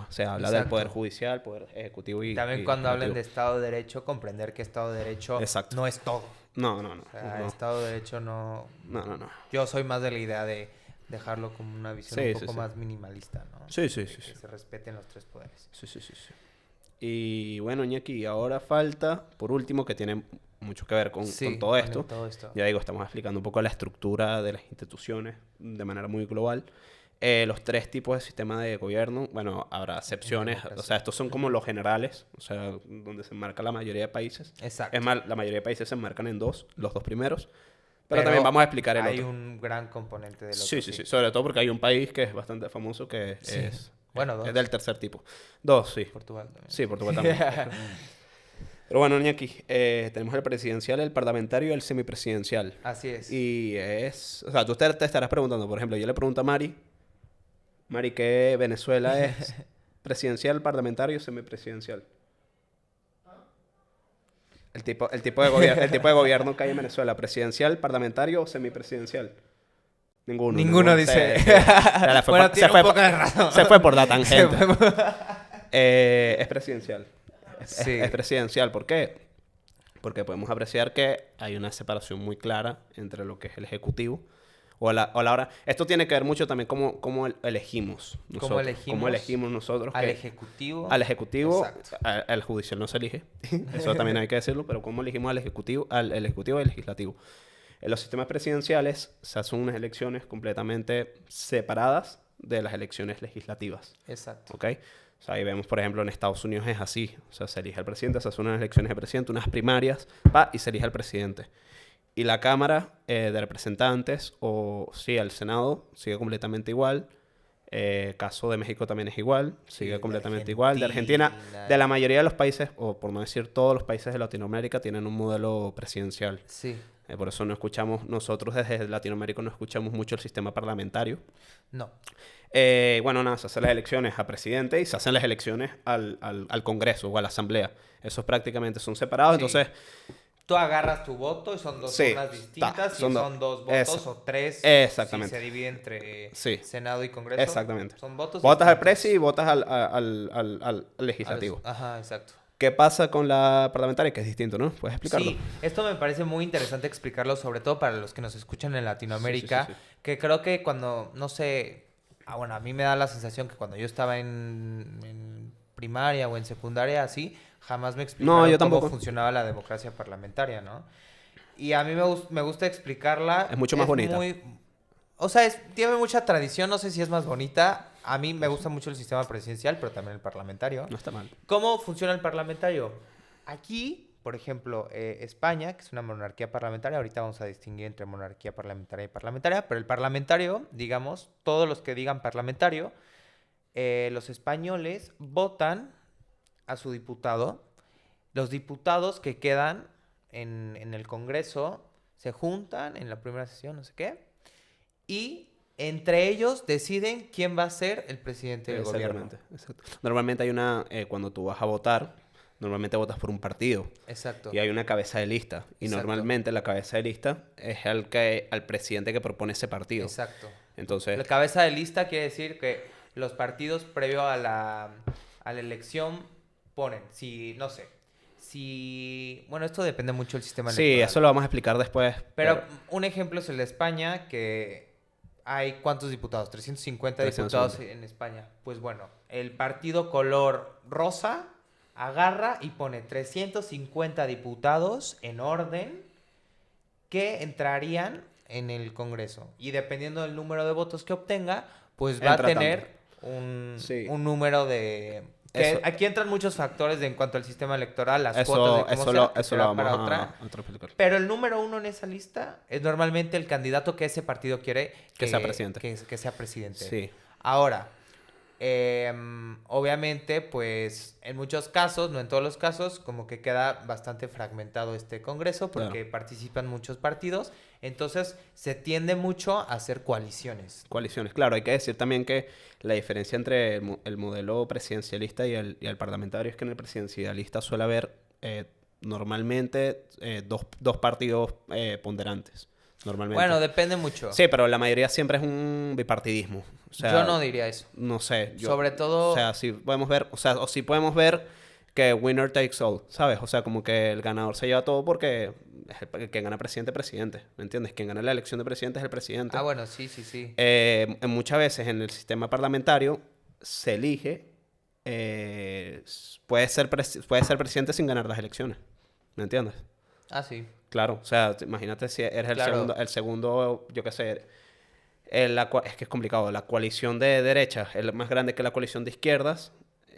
A: se habla del
B: Exacto.
A: Poder Judicial, Poder Ejecutivo y
B: También
A: y
B: cuando hablen de
A: Legislativo.
B: Estado de Derecho, comprender que Estado de Derecho
A: Exacto.
B: no es todo.
A: No.
B: O sea, Estado de Derecho no...
A: No.
B: Yo soy más de la idea de dejarlo como una visión
A: Sí,
B: un poco
A: sí.
B: más minimalista, ¿no?
A: Sí.
B: Que se respeten los tres poderes.
A: Sí. Y bueno, Iñaki, ahora falta, por último, que tiene mucho que ver con todo esto.
B: Todo esto.
A: Ya digo, estamos explicando un poco la estructura de las instituciones de manera muy global. Los tres tipos de sistema de gobierno, bueno, habrá excepciones, o sea, estos son como los generales, o sea, donde se enmarca la mayoría de países.
B: Exacto.
A: Es más, la mayoría de países se enmarcan en los dos primeros, pero también vamos a explicar el
B: hay
A: otro.
B: un gran componente del otro.
A: Sí, sobre todo porque hay un país que es bastante famoso que
B: Sí. Bueno, dos.
A: es del tercer tipo. Dos, sí.
B: Portugal también.
A: Sí, Portugal también. Pero bueno, Iñaki, tenemos el presidencial, el parlamentario y el semipresidencial.
B: Así es.
A: O sea, tú te estarás preguntando, por ejemplo, yo le pregunto a Mari, ¿qué Venezuela es? ¿Presidencial, parlamentario o semipresidencial? El tipo de gobierno que hay en Venezuela, ¿presidencial, parlamentario o semipresidencial?
B: Ninguno dice.
A: Bueno,
B: tiene un poco de razón.
A: se fue por la tangente. Es presidencial.
B: Sí.
A: Es presidencial. ¿Por qué? Porque podemos apreciar que hay una separación muy clara entre lo que es el ejecutivo o la hora. Esto tiene que ver mucho también cómo elegimos nosotros. ¿Cómo elegimos nosotros?
B: Al ejecutivo.
A: Al ejecutivo.
B: Exacto.
A: Al judicial no se elige. Eso también hay que decirlo. Pero cómo elegimos al ejecutivo y al legislativo. En los sistemas presidenciales se hacen unas elecciones completamente separadas de las elecciones legislativas.
B: Exacto.
A: ¿Ok? O sea, ahí vemos, por ejemplo, en Estados Unidos es así. O sea, se elige al presidente, se hacen unas elecciones de presidente, unas primarias, y se elige al presidente. Y la Cámara de Representantes, o sí, el Senado, sigue completamente igual. Caso de México también es igual,
B: Sí,
A: sigue
B: de
A: completamente igual. De Argentina, de la mayoría de los países, o por no decir todos los países de Latinoamérica, tienen un modelo presidencial.
B: Sí.
A: Por eso no escuchamos, nosotros desde Latinoamérica no escuchamos mucho el sistema parlamentario.
B: No.
A: Bueno, nada, se hacen las elecciones a presidente y se hacen las elecciones al Congreso o a la Asamblea. Esos prácticamente son separados,
B: Sí.
A: entonces...
B: Tú agarras tu voto y son dos
A: Sí,
B: urnas distintas,
A: son
B: y
A: dos.
B: son dos votos o tres.
A: Exactamente.
B: Si se divide entre
A: Sí.
B: Senado y Congreso.
A: Exactamente.
B: Son votos
A: Votas al
B: distintos.
A: presi y votas al legislativo.
B: Ajá, exacto.
A: ¿Qué pasa con la parlamentaria? Que es distinto, ¿no? ¿Puedes explicarlo?
B: Sí, esto me parece muy interesante explicarlo, sobre todo para los que nos escuchan en Latinoamérica,
A: Sí.
B: que creo que cuando, no sé, bueno, a mí me da la sensación que cuando yo estaba en primaria o en secundaria, así, jamás me explicaron
A: yo
B: cómo
A: tampoco.
B: funcionaba la democracia parlamentaria, ¿no? Y a mí me gusta explicarla.
A: Es mucho más bonita.
B: O sea, tiene mucha tradición, no sé si es más bonita. A mí me gusta mucho el sistema presidencial, pero también el parlamentario.
A: No está mal.
B: ¿Cómo funciona el parlamentario? Aquí, por ejemplo, España, que es una monarquía parlamentaria, ahorita vamos a distinguir entre monarquía parlamentaria y parlamentaria, pero el parlamentario, digamos, todos los que digan parlamentario, los españoles votan a su diputado. Los diputados que quedan en el Congreso se juntan en la primera sesión, no sé qué, y entre ellos deciden quién va a ser el presidente del gobierno.
A: Exacto. Normalmente hay cuando tú vas a votar, normalmente votas por un partido.
B: Exacto.
A: Y hay una cabeza de lista. Y
B: Exacto.
A: normalmente la cabeza de lista es al presidente que propone ese partido.
B: Exacto.
A: Entonces,
B: La cabeza de lista quiere decir que los partidos previo a la elección ponen, no sé, bueno, esto depende mucho del sistema electoral.
A: sí, eso lo vamos a explicar después.
B: Pero un ejemplo es el de España, que hay ¿cuántos diputados? 350 diputados en España. Pues bueno, el partido color rosa agarra y pone 350 diputados en orden que entrarían en el Congreso. Y dependiendo del número de votos que obtenga, pues va a tener un número de... Aquí entran muchos factores en cuanto al sistema electoral, las cuotas de cómo
A: eso lo vamos a explicar.
B: Pero el número uno en esa lista es normalmente el candidato que ese partido quiere
A: que sea presidente.
B: Que sea presidente.
A: Sí.
B: Ahora, obviamente, pues en muchos casos, no en todos los casos, como que queda bastante fragmentado este Congreso porque participan muchos partidos. Entonces, se tiende mucho a hacer coaliciones.
A: Coaliciones, claro. Hay que decir también que la diferencia entre el modelo presidencialista y el parlamentario es que en el presidencialista suele haber normalmente dos partidos ponderantes. Normalmente.
B: Bueno, depende mucho.
A: Sí, pero la mayoría siempre es un bipartidismo. O sea,
B: yo no diría eso.
A: No sé.
B: Sobre todo...
A: O sea, sí podemos ver... O sí podemos ver que winner takes all, ¿sabes? O sea, como que el ganador se lleva todo porque es el que gana presidente. ¿Me entiendes? Quien gana la elección de presidente es el presidente.
B: Ah, bueno, sí.
A: Muchas veces en el sistema parlamentario se elige... puede ser presidente sin ganar las elecciones. ¿Me entiendes?
B: Ah, sí.
A: Claro, o sea, imagínate si eres el segundo, yo qué sé, es que es complicado, la coalición de derechas es más grande que la coalición de izquierdas,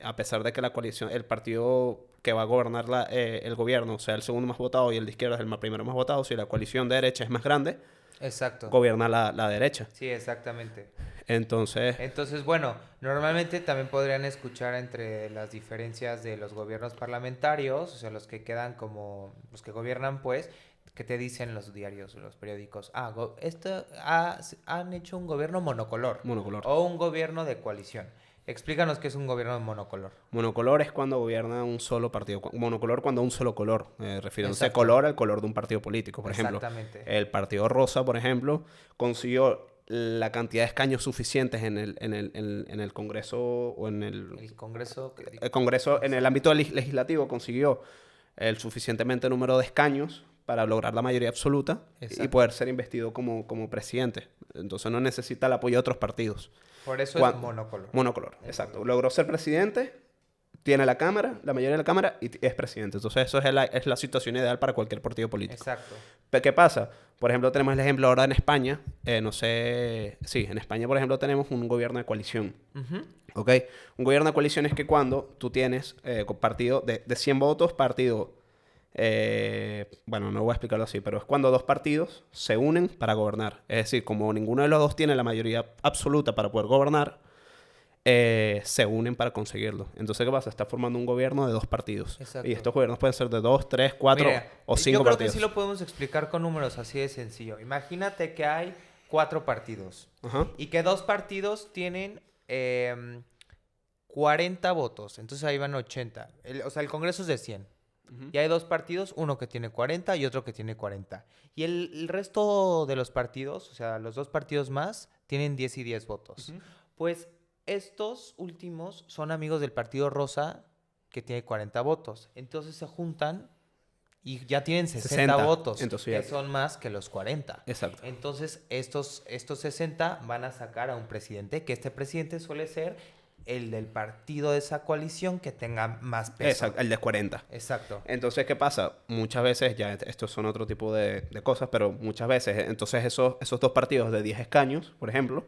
A: a pesar de que el partido que va a gobernar el gobierno, o sea, el segundo más votado y el de izquierdas es el primero más votado, si la coalición de derecha es más grande,
B: exacto,
A: gobierna la derecha.
B: Sí, exactamente.
A: Entonces,
B: bueno, normalmente también podrían escuchar entre las diferencias de los gobiernos parlamentarios, o sea, los que quedan como los que gobiernan, pues, que te dicen los diarios, los periódicos. Han hecho un gobierno monocolor. O un gobierno de coalición. Explícanos qué es un gobierno monocolor.
A: Monocolor es cuando gobierna un solo partido. Monocolor cuando un solo color. Refiriéndose color al color de un partido político. Por ejemplo, el Partido Rosa, por ejemplo, consiguió la cantidad de escaños suficientes en el Congreso o en el Congreso en el ámbito legislativo consiguió el suficientemente número de escaños para lograr la mayoría absoluta y poder ser investido como presidente. Entonces no necesita el apoyo de otros partidos.
B: Por eso es monocolor.
A: Monocolor, exacto. Logró ser presidente, tiene la Cámara, la mayoría de la Cámara y es presidente. Entonces eso es la situación ideal para cualquier partido político.
B: Exacto.
A: ¿Pero qué pasa? Por ejemplo, tenemos el ejemplo ahora en España. en España, por ejemplo, tenemos un gobierno de coalición. ¿Ok? Un gobierno de coalición es que cuando tú tienes partido de 100 votos, partido Bueno, no voy a explicarlo así, pero es cuando dos partidos se unen para gobernar. Es decir, como ninguno de los dos tiene la mayoría absoluta para poder gobernar, se unen para conseguirlo. Entonces, ¿qué pasa? Está formando un gobierno de dos partidos.
B: Exacto.
A: Y estos gobiernos pueden ser de 2, 3, 4
B: Mira,
A: o 5
B: yo creo
A: partidos.
B: que sí lo podemos explicar con números así de sencillo. Imagínate que hay 4 partidos
A: Ajá.
B: y que 2 partidos tienen 40 votos. Entonces ahí van 80. O sea, el Congreso es de 100.
A: Ujú.
B: Y hay 2 partidos, uno que tiene 40 y otro que tiene 40. Y el resto de los partidos, o sea, los 2 partidos más, tienen 10 y 10 votos.
A: Ujú.
B: Pues estos últimos son amigos del Partido Rosa, que tiene 40 votos. Entonces se juntan y ya tienen 60 votos,
A: Entonces
B: que
A: ya...
B: son más que los 40.
A: Exacto.
B: Entonces estos 60 van a sacar a un presidente, que este presidente suele ser el del partido de esa coalición que tenga más peso.
A: Exacto, el de 40.
B: Exacto.
A: Entonces, ¿qué pasa? Muchas veces, ya estos son otro tipo de cosas, pero muchas veces, entonces esos dos partidos de 10 escaños, por ejemplo,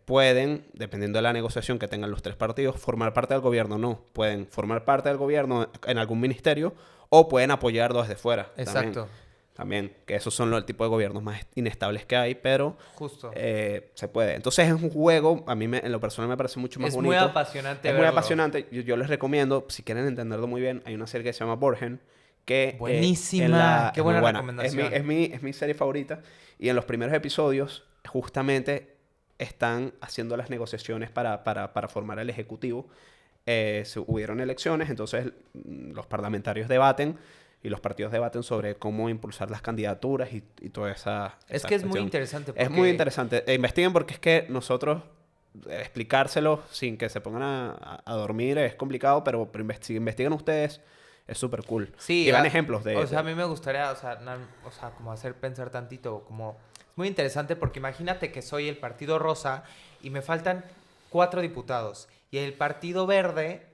A: pueden, dependiendo de la negociación que tengan los tres partidos, formar parte del gobierno o no. Pueden formar parte del gobierno en algún ministerio o pueden apoyarlo desde fuera.
B: Exacto.
A: También, que esos son el tipo de gobiernos más inestables que hay, pero
B: Justo.
A: se puede. Entonces es un juego, a mí en lo personal me parece mucho más
B: Es
A: bonito.
B: muy apasionante
A: Es muy
B: verlo.
A: apasionante. Yo les recomiendo, si quieren entenderlo muy bien, hay una serie que se llama Borgen, que
B: Buenísima. Qué
A: es muy
B: buena
A: buena.
B: recomendación.
A: Es mi serie favorita. Y en los primeros episodios, justamente, están haciendo las negociaciones para formar el ejecutivo. Hubieron elecciones, entonces los parlamentarios debaten y los partidos debaten sobre cómo impulsar las candidaturas y toda esa
B: Es que es muy
A: cuestión.
B: interesante.
A: Es muy interesante. Investiguen porque es que nosotros explicárselo sin que se pongan a dormir es complicado, pero si investigan ustedes es súper cool.
B: Sí,
A: y dan ejemplos de...
B: O sea, a mí me gustaría, o sea, como hacer pensar tantito, como... Es muy interesante porque imagínate que soy el Partido Rosa y me faltan 4 diputados. Y el Partido Verde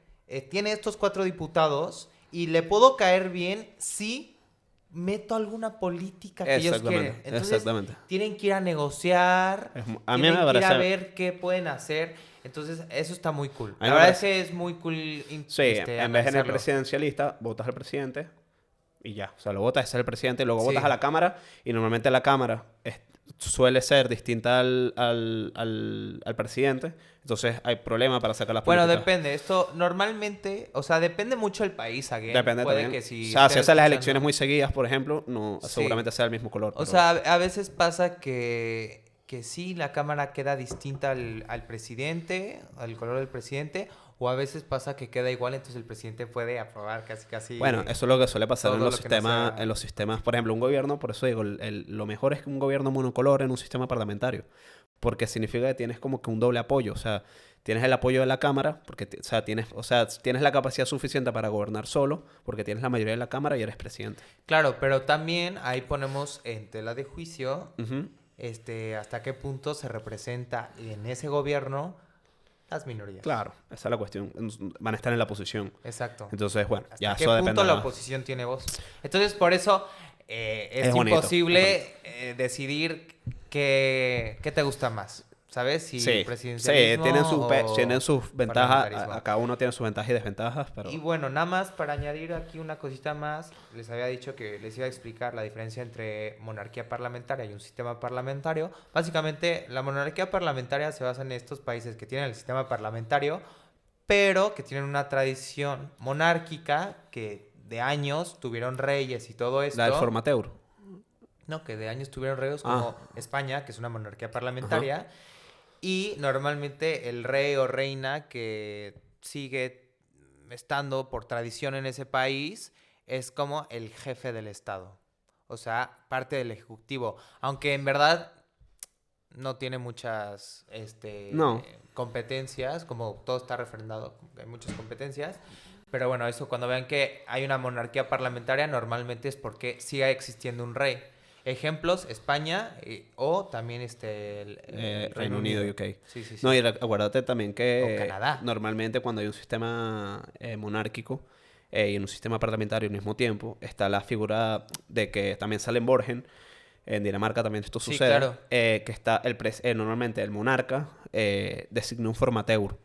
B: tiene estos 4 diputados y le puedo caer bien si meto alguna política que ellos quieren. Entonces, tienen que ir a negociar,
A: a mí
B: tienen
A: me
B: que ir a
A: parece...
B: ver qué pueden hacer. Entonces, eso está muy cool.
A: A mí
B: La
A: me
B: verdad es
A: parece-
B: que es muy cool
A: Sí, en vez de en el
B: analizarlo.
A: presidencialista, votas al presidente y ya. O sea, lo votas, es el presidente, luego
B: Sí.
A: votas a la Cámara y normalmente la Cámara suele ser distinta al presidente. Entonces hay problema para sacar las
B: Bueno,
A: políticas.
B: depende. Esto normalmente, o sea, depende mucho del país, again.
A: Depende
B: Puede
A: también.
B: que si
A: o sea, si
B: estés
A: hacen las
B: escuchando-
A: elecciones muy seguidas, por ejemplo, no
B: Sí.
A: seguramente sea el mismo color.
B: O
A: pero-
B: sea, a veces pasa que sí, la cámara queda distinta al presidente, al color del presidente, o a veces pasa que queda igual, entonces el presidente puede aprobar casi...
A: Bueno, eso es lo que suele pasar
B: todo
A: en los
B: lo que no
A: sistemas,
B: sea-
A: en los sistemas, por ejemplo, un gobierno, por eso digo, lo mejor es que un gobierno monocolor en un sistema parlamentario, porque significa que tienes como que un doble apoyo, o sea, tienes el apoyo de la Cámara, porque tienes la capacidad suficiente para gobernar solo, porque tienes la mayoría de la Cámara y eres presidente.
B: Claro, pero también ahí ponemos en tela de juicio
A: Ujú.
B: hasta qué punto se representa en ese gobierno las minorías.
A: Claro, esa es la cuestión. Van a estar en la posición.
B: Exacto.
A: Entonces, bueno,
B: ¿Hasta
A: ya
B: qué
A: eso
B: punto
A: depende.
B: la oposición tiene voz? Entonces, por eso es
A: bonito,
B: imposible decidir qué te gusta más, ¿sabes? Si
A: Sí,
B: presidencialismo
A: tienen sus ventajas.
B: parlamentarismo.
A: A cada uno tiene sus ventajas y desventajas, pero...
B: Y bueno, nada más para añadir aquí una cosita más, les había dicho que les iba a explicar la diferencia entre monarquía parlamentaria y un sistema parlamentario. Básicamente, la monarquía parlamentaria se basa en estos países que tienen el sistema parlamentario, pero que tienen una tradición monárquica que de años tuvieron reyes y todo esto.
A: La del formateur.
B: No, que de años tuvieron reyes como España, que es una monarquía parlamentaria.
A: Ajá.
B: Y normalmente el rey o reina que sigue estando por tradición en ese país es como el jefe del Estado. O sea, parte del ejecutivo. Aunque en verdad no tiene muchas
A: No.
B: competencias, como todo está refrendado, hay muchas competencias. Pero bueno, eso cuando vean que hay una monarquía parlamentaria, normalmente es porque sigue existiendo un rey. Ejemplos, España o también el
A: Reino Unido y UK.
B: Sí, sí, sí.
A: No, y acuérdate también que
B: O Canadá.
A: normalmente cuando hay un sistema monárquico y en un sistema parlamentario al mismo tiempo, está la figura de que también sale en Borgen, en Dinamarca también esto
B: Sí,
A: sucede,
B: claro.
A: que está normalmente el monarca designa un formateur.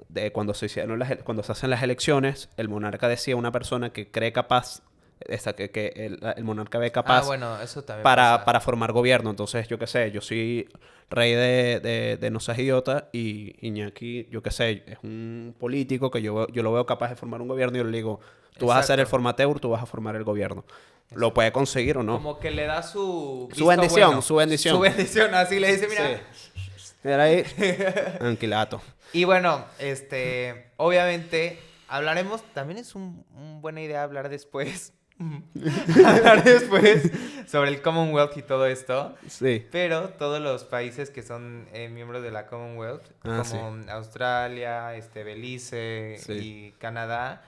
A: de cuando se hacen las elecciones, el monarca decía una persona que cree capaz, que el monarca ve capaz
B: bueno, eso también
A: para,
B: pasa.
A: para formar gobierno. Entonces, yo qué sé, yo soy rey de No Seas Idiota y Iñaki, yo qué sé, es un político que yo lo veo capaz de formar un gobierno y yo le digo, tú vas a hacer el
B: Exacto.
A: formateur, tú vas a formar el gobierno. ¿Lo
B: Exacto.
A: puede conseguir o no?
B: Como que le da su
A: Su
B: visto
A: bendición,
B: bueno.
A: su bendición.
B: Su bendición, así le dice, mira.
A: Sí. Mira ahí, anquilato.
B: Y bueno, obviamente hablaremos, también es buena idea hablar después. Hablar después sobre el Commonwealth y todo esto.
A: Sí.
B: Pero todos los países que son miembros de la Commonwealth,
A: Ah, sí.
B: como Australia, Belice
A: Sí.
B: y Canadá,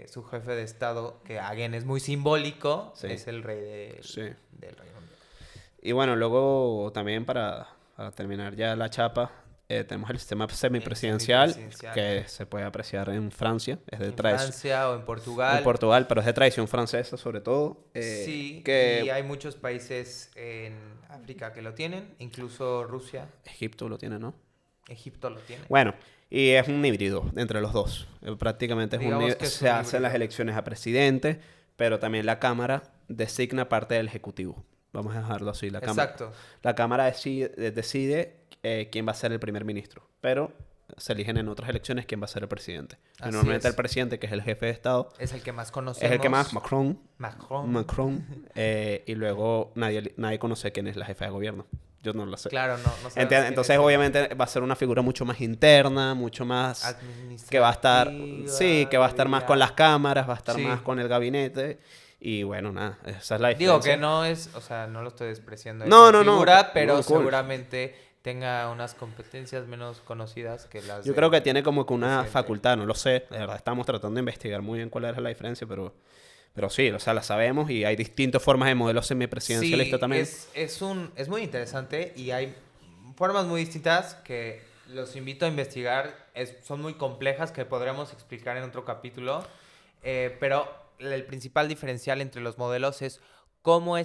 B: su jefe de estado, que again es muy simbólico,
A: Sí.
B: es el rey
A: Sí.
B: del Reino Unido.
A: Y bueno, luego también para terminar ya la chapa, tenemos el sistema semipresidencial,
B: semipresidencial.
A: que se puede apreciar en Francia, es de
B: En
A: tradición.
B: Francia o en Portugal.
A: En Portugal, pero es de tradición francesa sobre todo.
B: Sí, y
A: Que
B: hay muchos países en África que lo tienen, incluso Rusia,
A: Egipto lo tiene, ¿no?
B: Egipto lo tiene.
A: Bueno, y es un híbrido entre los dos. Prácticamente es
B: Digamos que es
A: se
B: un
A: hacen las
B: híbrido.
A: elecciones a presidente, pero también la Cámara designa parte del Ejecutivo. Vamos a dejarlo así.
B: Exacto.
A: La Cámara decide quién va a ser el primer ministro, pero se eligen en otras elecciones quién va a ser el presidente. Y
B: Así
A: normalmente
B: es.
A: el presidente, que es el jefe de Estado,
B: Es el que más conocemos.
A: es el que más,
B: Macron.
A: Y luego nadie conoce quién es la jefa de gobierno. Yo no lo sé.
B: Claro, no sabemos quién
A: Entonces,
B: es
A: obviamente, va a ser una figura mucho más interna, mucho más... que va a estar... Sí, que va a estar más con las cámaras, va a estar
B: Sí.
A: más con el gabinete. Y bueno, nada, esa es la
B: Digo
A: diferencia.
B: que no es, o sea, no lo estoy despreciando
A: No,
B: esa
A: no, no,
B: figura, pero
A: no, cool.
B: seguramente tenga unas competencias menos conocidas que las
A: Yo
B: del
A: creo que tiene como que una
B: presidente.
A: facultad, no lo sé. De verdad, estamos tratando de investigar muy bien cuál era la diferencia, pero sí, o sea, la sabemos y hay distintas formas de modelos semipresidencialista
B: Sí,
A: también.
B: es muy interesante y hay formas muy distintas que los invito a investigar. Son muy complejas que podremos explicar en otro capítulo. Pero el principal diferencial entre los modelos es cómo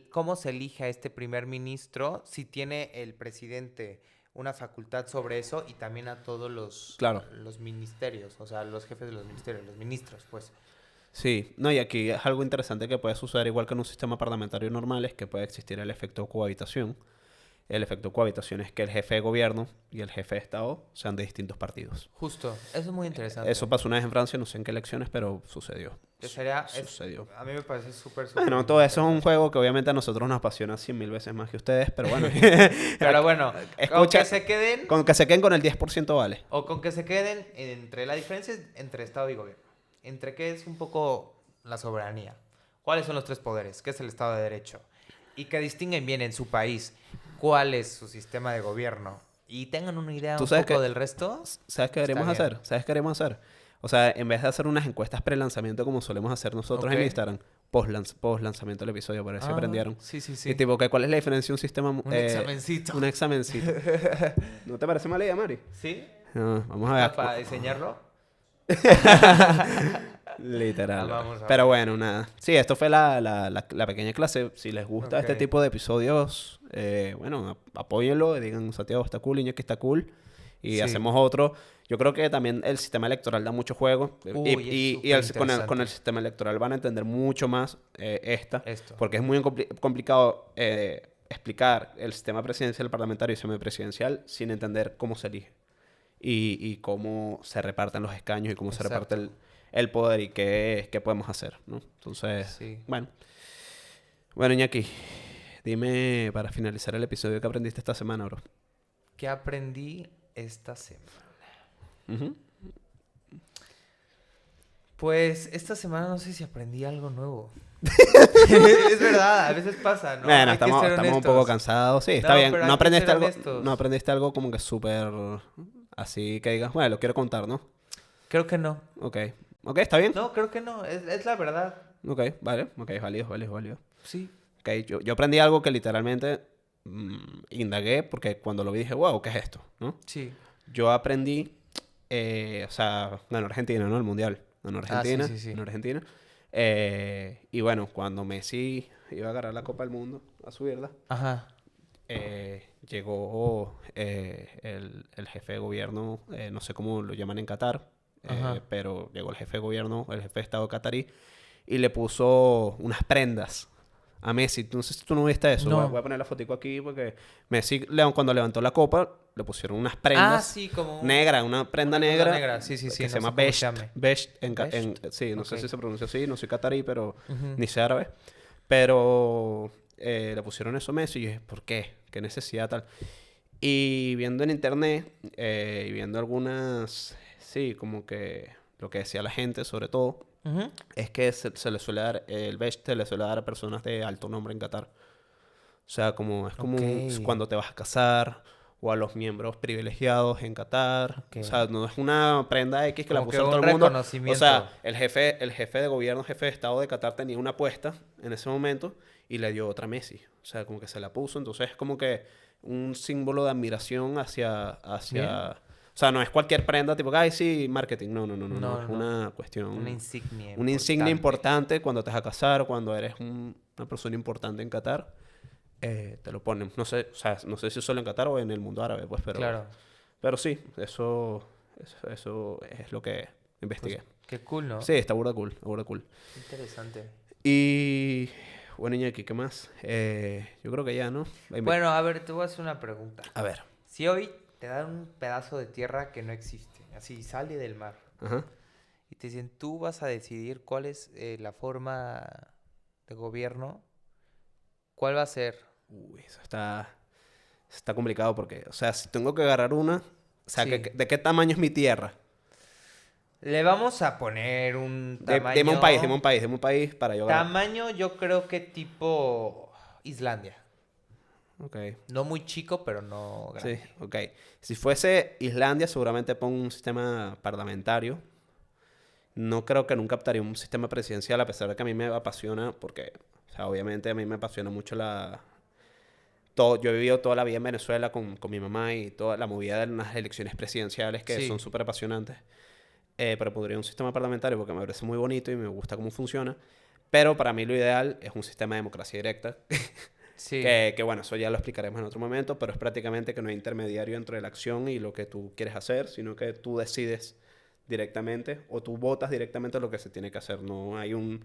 B: cómo se elige a este primer ministro, si tiene el presidente una facultad sobre eso y también a todos
A: Claro.
B: los ministerios, o sea, los jefes de los ministerios, los ministros, pues.
A: Sí, no, y aquí es algo interesante que puede suceder igual que en un sistema parlamentario normal, es que puede existir el efecto cohabitación. El efecto cohabitación es que el jefe de gobierno y el jefe de Estado sean de distintos partidos.
B: Justo, eso es muy interesante.
A: Eso pasó una vez en Francia, no sé en qué elecciones, pero sucedió.
B: Sucedió. A mí me parece súper
A: Bueno, todo eso es un juego que obviamente a nosotros nos apasiona 100.000 veces más que a ustedes, pero bueno.
B: Pero bueno, con que se queden...
A: Con que se queden con el 10% vale.
B: O con que se queden entre la diferencia es entre Estado y gobierno. Entre qué es un poco la soberanía. ¿Cuáles son los tres poderes? ¿Qué es el Estado de Derecho? Y que distinguen bien en su país cuál es su sistema de gobierno. Y tengan una idea un poco del resto.
A: ¿Sabes qué deberíamos hacer? ¿Sabes qué deberíamos hacer? O sea, en vez de hacer unas encuestas pre-lanzamiento como solemos hacer nosotros en Instagram, post-lanzamiento del episodio, para ver si aprendieron.
B: Sí.
A: Y tipo, ¿cuál es la diferencia de un sistema...
B: Un examencito.
A: Un examencito. ¿No te parece mala idea, Mari?
B: ¿Sí?
A: No, vamos a ver.
B: ¿Para diseñarlo?
A: Literal.
B: Vamos a ver.
A: Pero bueno, nada. Sí, esto fue la pequeña clase. Si les gusta este tipo de episodios, bueno, apóyenlo. Digan, Santiago está cool, Iñaki está cool. Y hacemos otro. Yo creo que también el sistema electoral da mucho juego. Con el sistema electoral van a entender mucho más esto. Porque es muy complicado explicar el sistema presidencial, parlamentario y semipresidencial sin entender cómo se elige. Y cómo se reparten los escaños y cómo se reparte el poder y qué podemos hacer, ¿no? Entonces, bueno, Iñaki, dime para finalizar el episodio, ¿qué aprendiste esta semana, bro?
B: ¿Qué aprendí esta semana? Pues esta semana no sé si aprendí algo nuevo. Es verdad, a veces pasa, ¿no?
A: Bueno, estamos un poco cansados. Sí, está bien. No aprendiste algo como que súper así que digas, bueno, lo quiero contar, ¿no?
B: Creo que no.
A: Ok, ¿está bien?
B: No, creo que no. Es la verdad.
A: Ok, vale. Ok, es válido.
B: Sí.
A: Ok, yo aprendí algo que literalmente indagué porque cuando lo vi dije, wow, ¿qué es esto? ¿No?
B: Sí.
A: Yo aprendí, o sea, ganó Argentina, ¿no? El Mundial. Ganó Argentina.
B: Sí.
A: Ganó Argentina. Y bueno, cuando Messi iba a ganar la Copa del Mundo, a subirla,
B: Ajá.
A: llegó el jefe de gobierno, no sé cómo lo llaman en Qatar,
B: Ajá.
A: pero llegó el jefe de gobierno, el jefe de Estado catarí, y le puso unas prendas a Messi. No sé si tú no viste eso. Voy a
B: No.
A: poner la fotico aquí porque Messi, cuando levantó la copa, le pusieron unas
B: Ah,
A: prendas
B: sí, como
A: negras, una prenda
B: una cosa
A: negra
B: negra. Sí, sí, sí,
A: que se
B: no
A: llama
B: sé cómo se
A: Besht.
B: llame.
A: Besht
B: ¿Best?
A: sí, no
B: Ok.
A: sé si se pronuncia así, no soy catarí, pero
B: Ujú.
A: ni sé árabe. Pero le pusieron eso a Messi y yo dije, ¿por qué? ¿Qué necesidad tal? Y viendo en internet y viendo algunas, sí, como que lo que decía la gente sobre todo,
B: Ujú.
A: es que se le suele dar, el Best se le suele dar a personas de alto nombre en Qatar. O sea, como es como
B: Ok.
A: cuando te vas a casar o a los miembros privilegiados en Qatar.
B: Ok.
A: O sea, no es una prenda X que la
B: Como que
A: puso todo
B: un
A: el mundo. O sea,
B: reconocimiento.
A: el jefe de gobierno, jefe de Estado de Qatar tenía una apuesta en ese momento y le dio otra a Messi. O sea, como que se la puso. Entonces es como que un símbolo de admiración
B: Bien.
A: O sea, no es cualquier prenda tipo, ay, sí, marketing. No, no, no, no, no.
B: No,
A: Es
B: no, no.
A: una
B: Una
A: cuestión,
B: insignia
A: una insignia
B: importante.
A: importante cuando te vas a casar, cuando eres una persona importante en Qatar, te lo ponen. No sé, o sea, no sé si solo en Qatar o en el mundo árabe, pues,
B: Claro.
A: pero sí, eso es lo que
B: Pues
A: investigué.
B: qué cool, ¿no?
A: Sí, está burda cool, está burda cool.
B: Qué interesante.
A: Y bueno, Iñaki, ¿qué más? Yo creo que ya, ¿no?
B: Bueno, a ver, te voy a hacer una pregunta.
A: A ver,
B: Si hoy te dan un pedazo de tierra que no existe, así sale del mar,
A: ajá.
B: y te dicen, tú vas a decidir cuál es la forma de gobierno, ¿cuál va a ser?
A: Uy, está complicado porque, o sea, si tengo que agarrar una, o sea,
B: Sí.
A: ¿de qué tamaño es mi tierra?
B: Le vamos a poner un
A: Dime un país,
B: tamaño.
A: dime un país para yo agarrar.
B: Tamaño, yo creo que tipo Islandia.
A: Ok.
B: No muy chico, pero no
A: Sí,
B: grande.
A: ok. Si fuese Islandia, seguramente pongo un sistema parlamentario. No creo que nunca optaría un sistema presidencial, a pesar de que a mí me apasiona, porque, o sea, obviamente a mí me apasiona mucho yo he vivido toda la vida en Venezuela con mi mamá y toda la movida de las elecciones presidenciales que son
B: Sí,
A: súper apasionantes. Pero pondría un sistema parlamentario porque me parece muy bonito y me gusta cómo funciona. Pero para mí lo ideal es un sistema de democracia directa.
B: sí,
A: Que bueno, eso ya lo explicaremos en otro momento, pero es prácticamente que no hay intermediario entre la acción y lo que tú quieres hacer, sino que tú decides directamente o tú votas directamente lo que se tiene que hacer. No hay un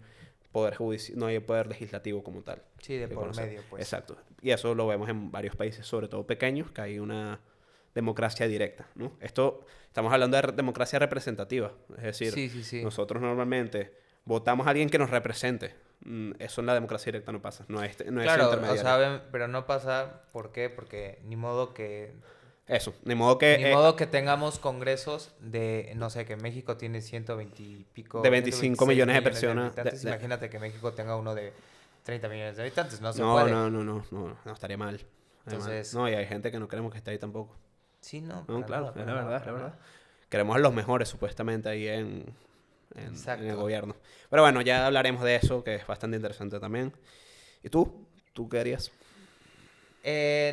A: no hay poder legislativo como tal
B: sí, de
A: que
B: por
A: conocer.
B: medio, pues.
A: Exacto. Y eso lo vemos en varios países, sobre todo pequeños, que hay una democracia directa, ¿no? Estamos hablando de democracia representativa, es decir,
B: Sí, sí, sí.
A: nosotros normalmente votamos a alguien que nos represente. Eso en la democracia directa no pasa, no es
B: Claro, o
A: intermediario.
B: sea, pero no pasa, ¿por qué? Porque
A: Eso, de modo que
B: ni modo que tengamos congresos de, no sé, que México tiene 120 y
A: de
B: pico,
A: 25
B: 126
A: millones de
B: millones de
A: personas...
B: habitantes. Imagínate que México tenga uno de 30 millones de habitantes, no se
A: No,
B: puede.
A: no, no, no, no, no, estaría mal. Estaría mal.
B: Entonces,
A: No, y hay gente que no queremos que esté ahí tampoco.
B: sí, no,
A: No,
B: para
A: claro,
B: nada,
A: es
B: para
A: la
B: nada,
A: verdad, es la
B: para
A: verdad.
B: nada.
A: Queremos a los mejores, supuestamente, ahí en el
B: Exacto.
A: gobierno. Pero bueno, ya hablaremos de eso, que es bastante interesante también. ¿Y tú? ¿Tú qué harías?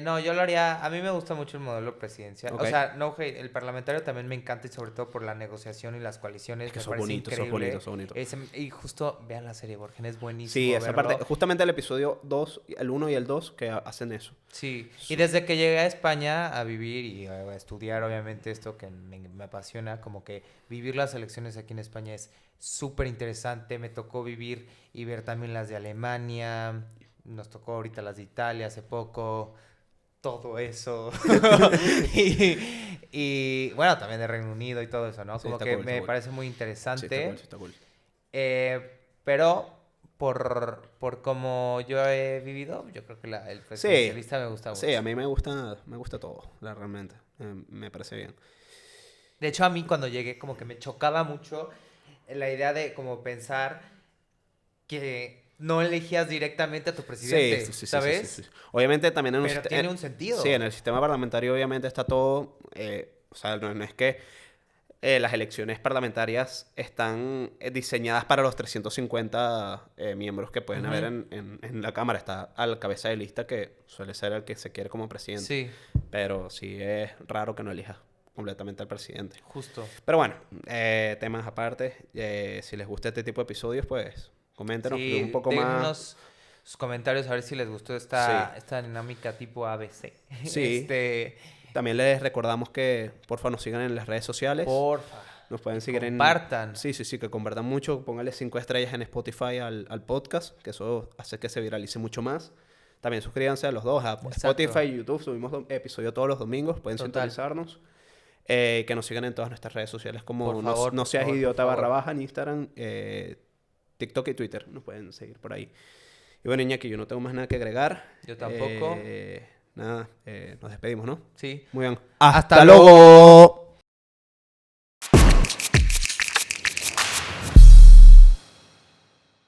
B: No, yo lo haría. A mí me gusta mucho el modelo presidencial.
A: Ok.
B: O sea, no, el parlamentario también me encanta y sobre todo por la negociación y las
A: Es
B: coaliciones.
A: que
B: Me
A: sos
B: parece
A: bonito, sos bonito,
B: increíble.
A: sos bonito.
B: Y justo vean la serie, Borgen, es
A: Sí,
B: buenísimo
A: esa parte,
B: verlo.
A: justamente el episodio 2, el uno y el 2, que hacen eso.
B: Sí, y desde que llegué a España a vivir y a estudiar, obviamente, esto que me apasiona, como que vivir las elecciones aquí en España es súper interesante. Me tocó vivir y ver también las de Alemania. Nos tocó ahorita las de Italia hace poco. Todo eso. y, y, bueno, también de Reino Unido y todo eso, ¿no?
A: Sí,
B: Como
A: está
B: que
A: cool, está
B: me
A: cool.
B: parece muy
A: Sí, está cool,
B: interesante.
A: sí, está cool.
B: Pero por como yo he vivido, yo creo que el
A: Sí,
B: presidencialista me gusta
A: sí,
B: mucho.
A: a mí me gusta todo, realmente. Me parece bien.
B: De hecho, a mí cuando llegué como que me chocaba mucho la idea de como pensar que no elegías directamente a tu
A: Sí, sí,
B: presidente,
A: sí, sí, sí, sí, sí.
B: ¿sabes?
A: Obviamente también
B: Pero tiene un
A: sí, en
B: sentido.
A: el sistema parlamentario obviamente está todo, o sea, no es que las elecciones parlamentarias están diseñadas para los 350 miembros que pueden haber
B: Ujú.
A: en la Cámara. Está a la cabeza de lista que suele ser el que se quiere como presidente.
B: Sí,
A: Pero sí es raro que no elija completamente al presidente.
B: justo.
A: Pero bueno, temas aparte. Si les gusta este tipo de episodios, pues coméntenos. Es un
B: Sí,
A: poco más...
B: sus comentarios, a ver si les gustó esta dinámica tipo ABC.
A: Sí. También les recordamos que, porfa, nos sigan en las redes sociales.
B: Porfa.
A: Nos pueden seguir
B: compartan.
A: Sí, que compartan mucho. Pónganle 5 estrellas en Spotify al podcast, que eso hace que se viralice mucho más. También suscríbanse a los dos, a Spotify y YouTube. Subimos episodio todos los domingos, pueden sintonizarnos. Que nos sigan en todas nuestras redes sociales como
B: Por favor,
A: no seas
B: por
A: idiota
B: favor.
A: _, en Instagram, TikTok y Twitter. Nos pueden seguir por ahí. Y bueno, Iñaki, yo no tengo más nada que agregar.
B: Yo tampoco.
A: Nada, nos despedimos, ¿no?
B: Sí.
A: Muy bien.
B: ¡Hasta
A: luego!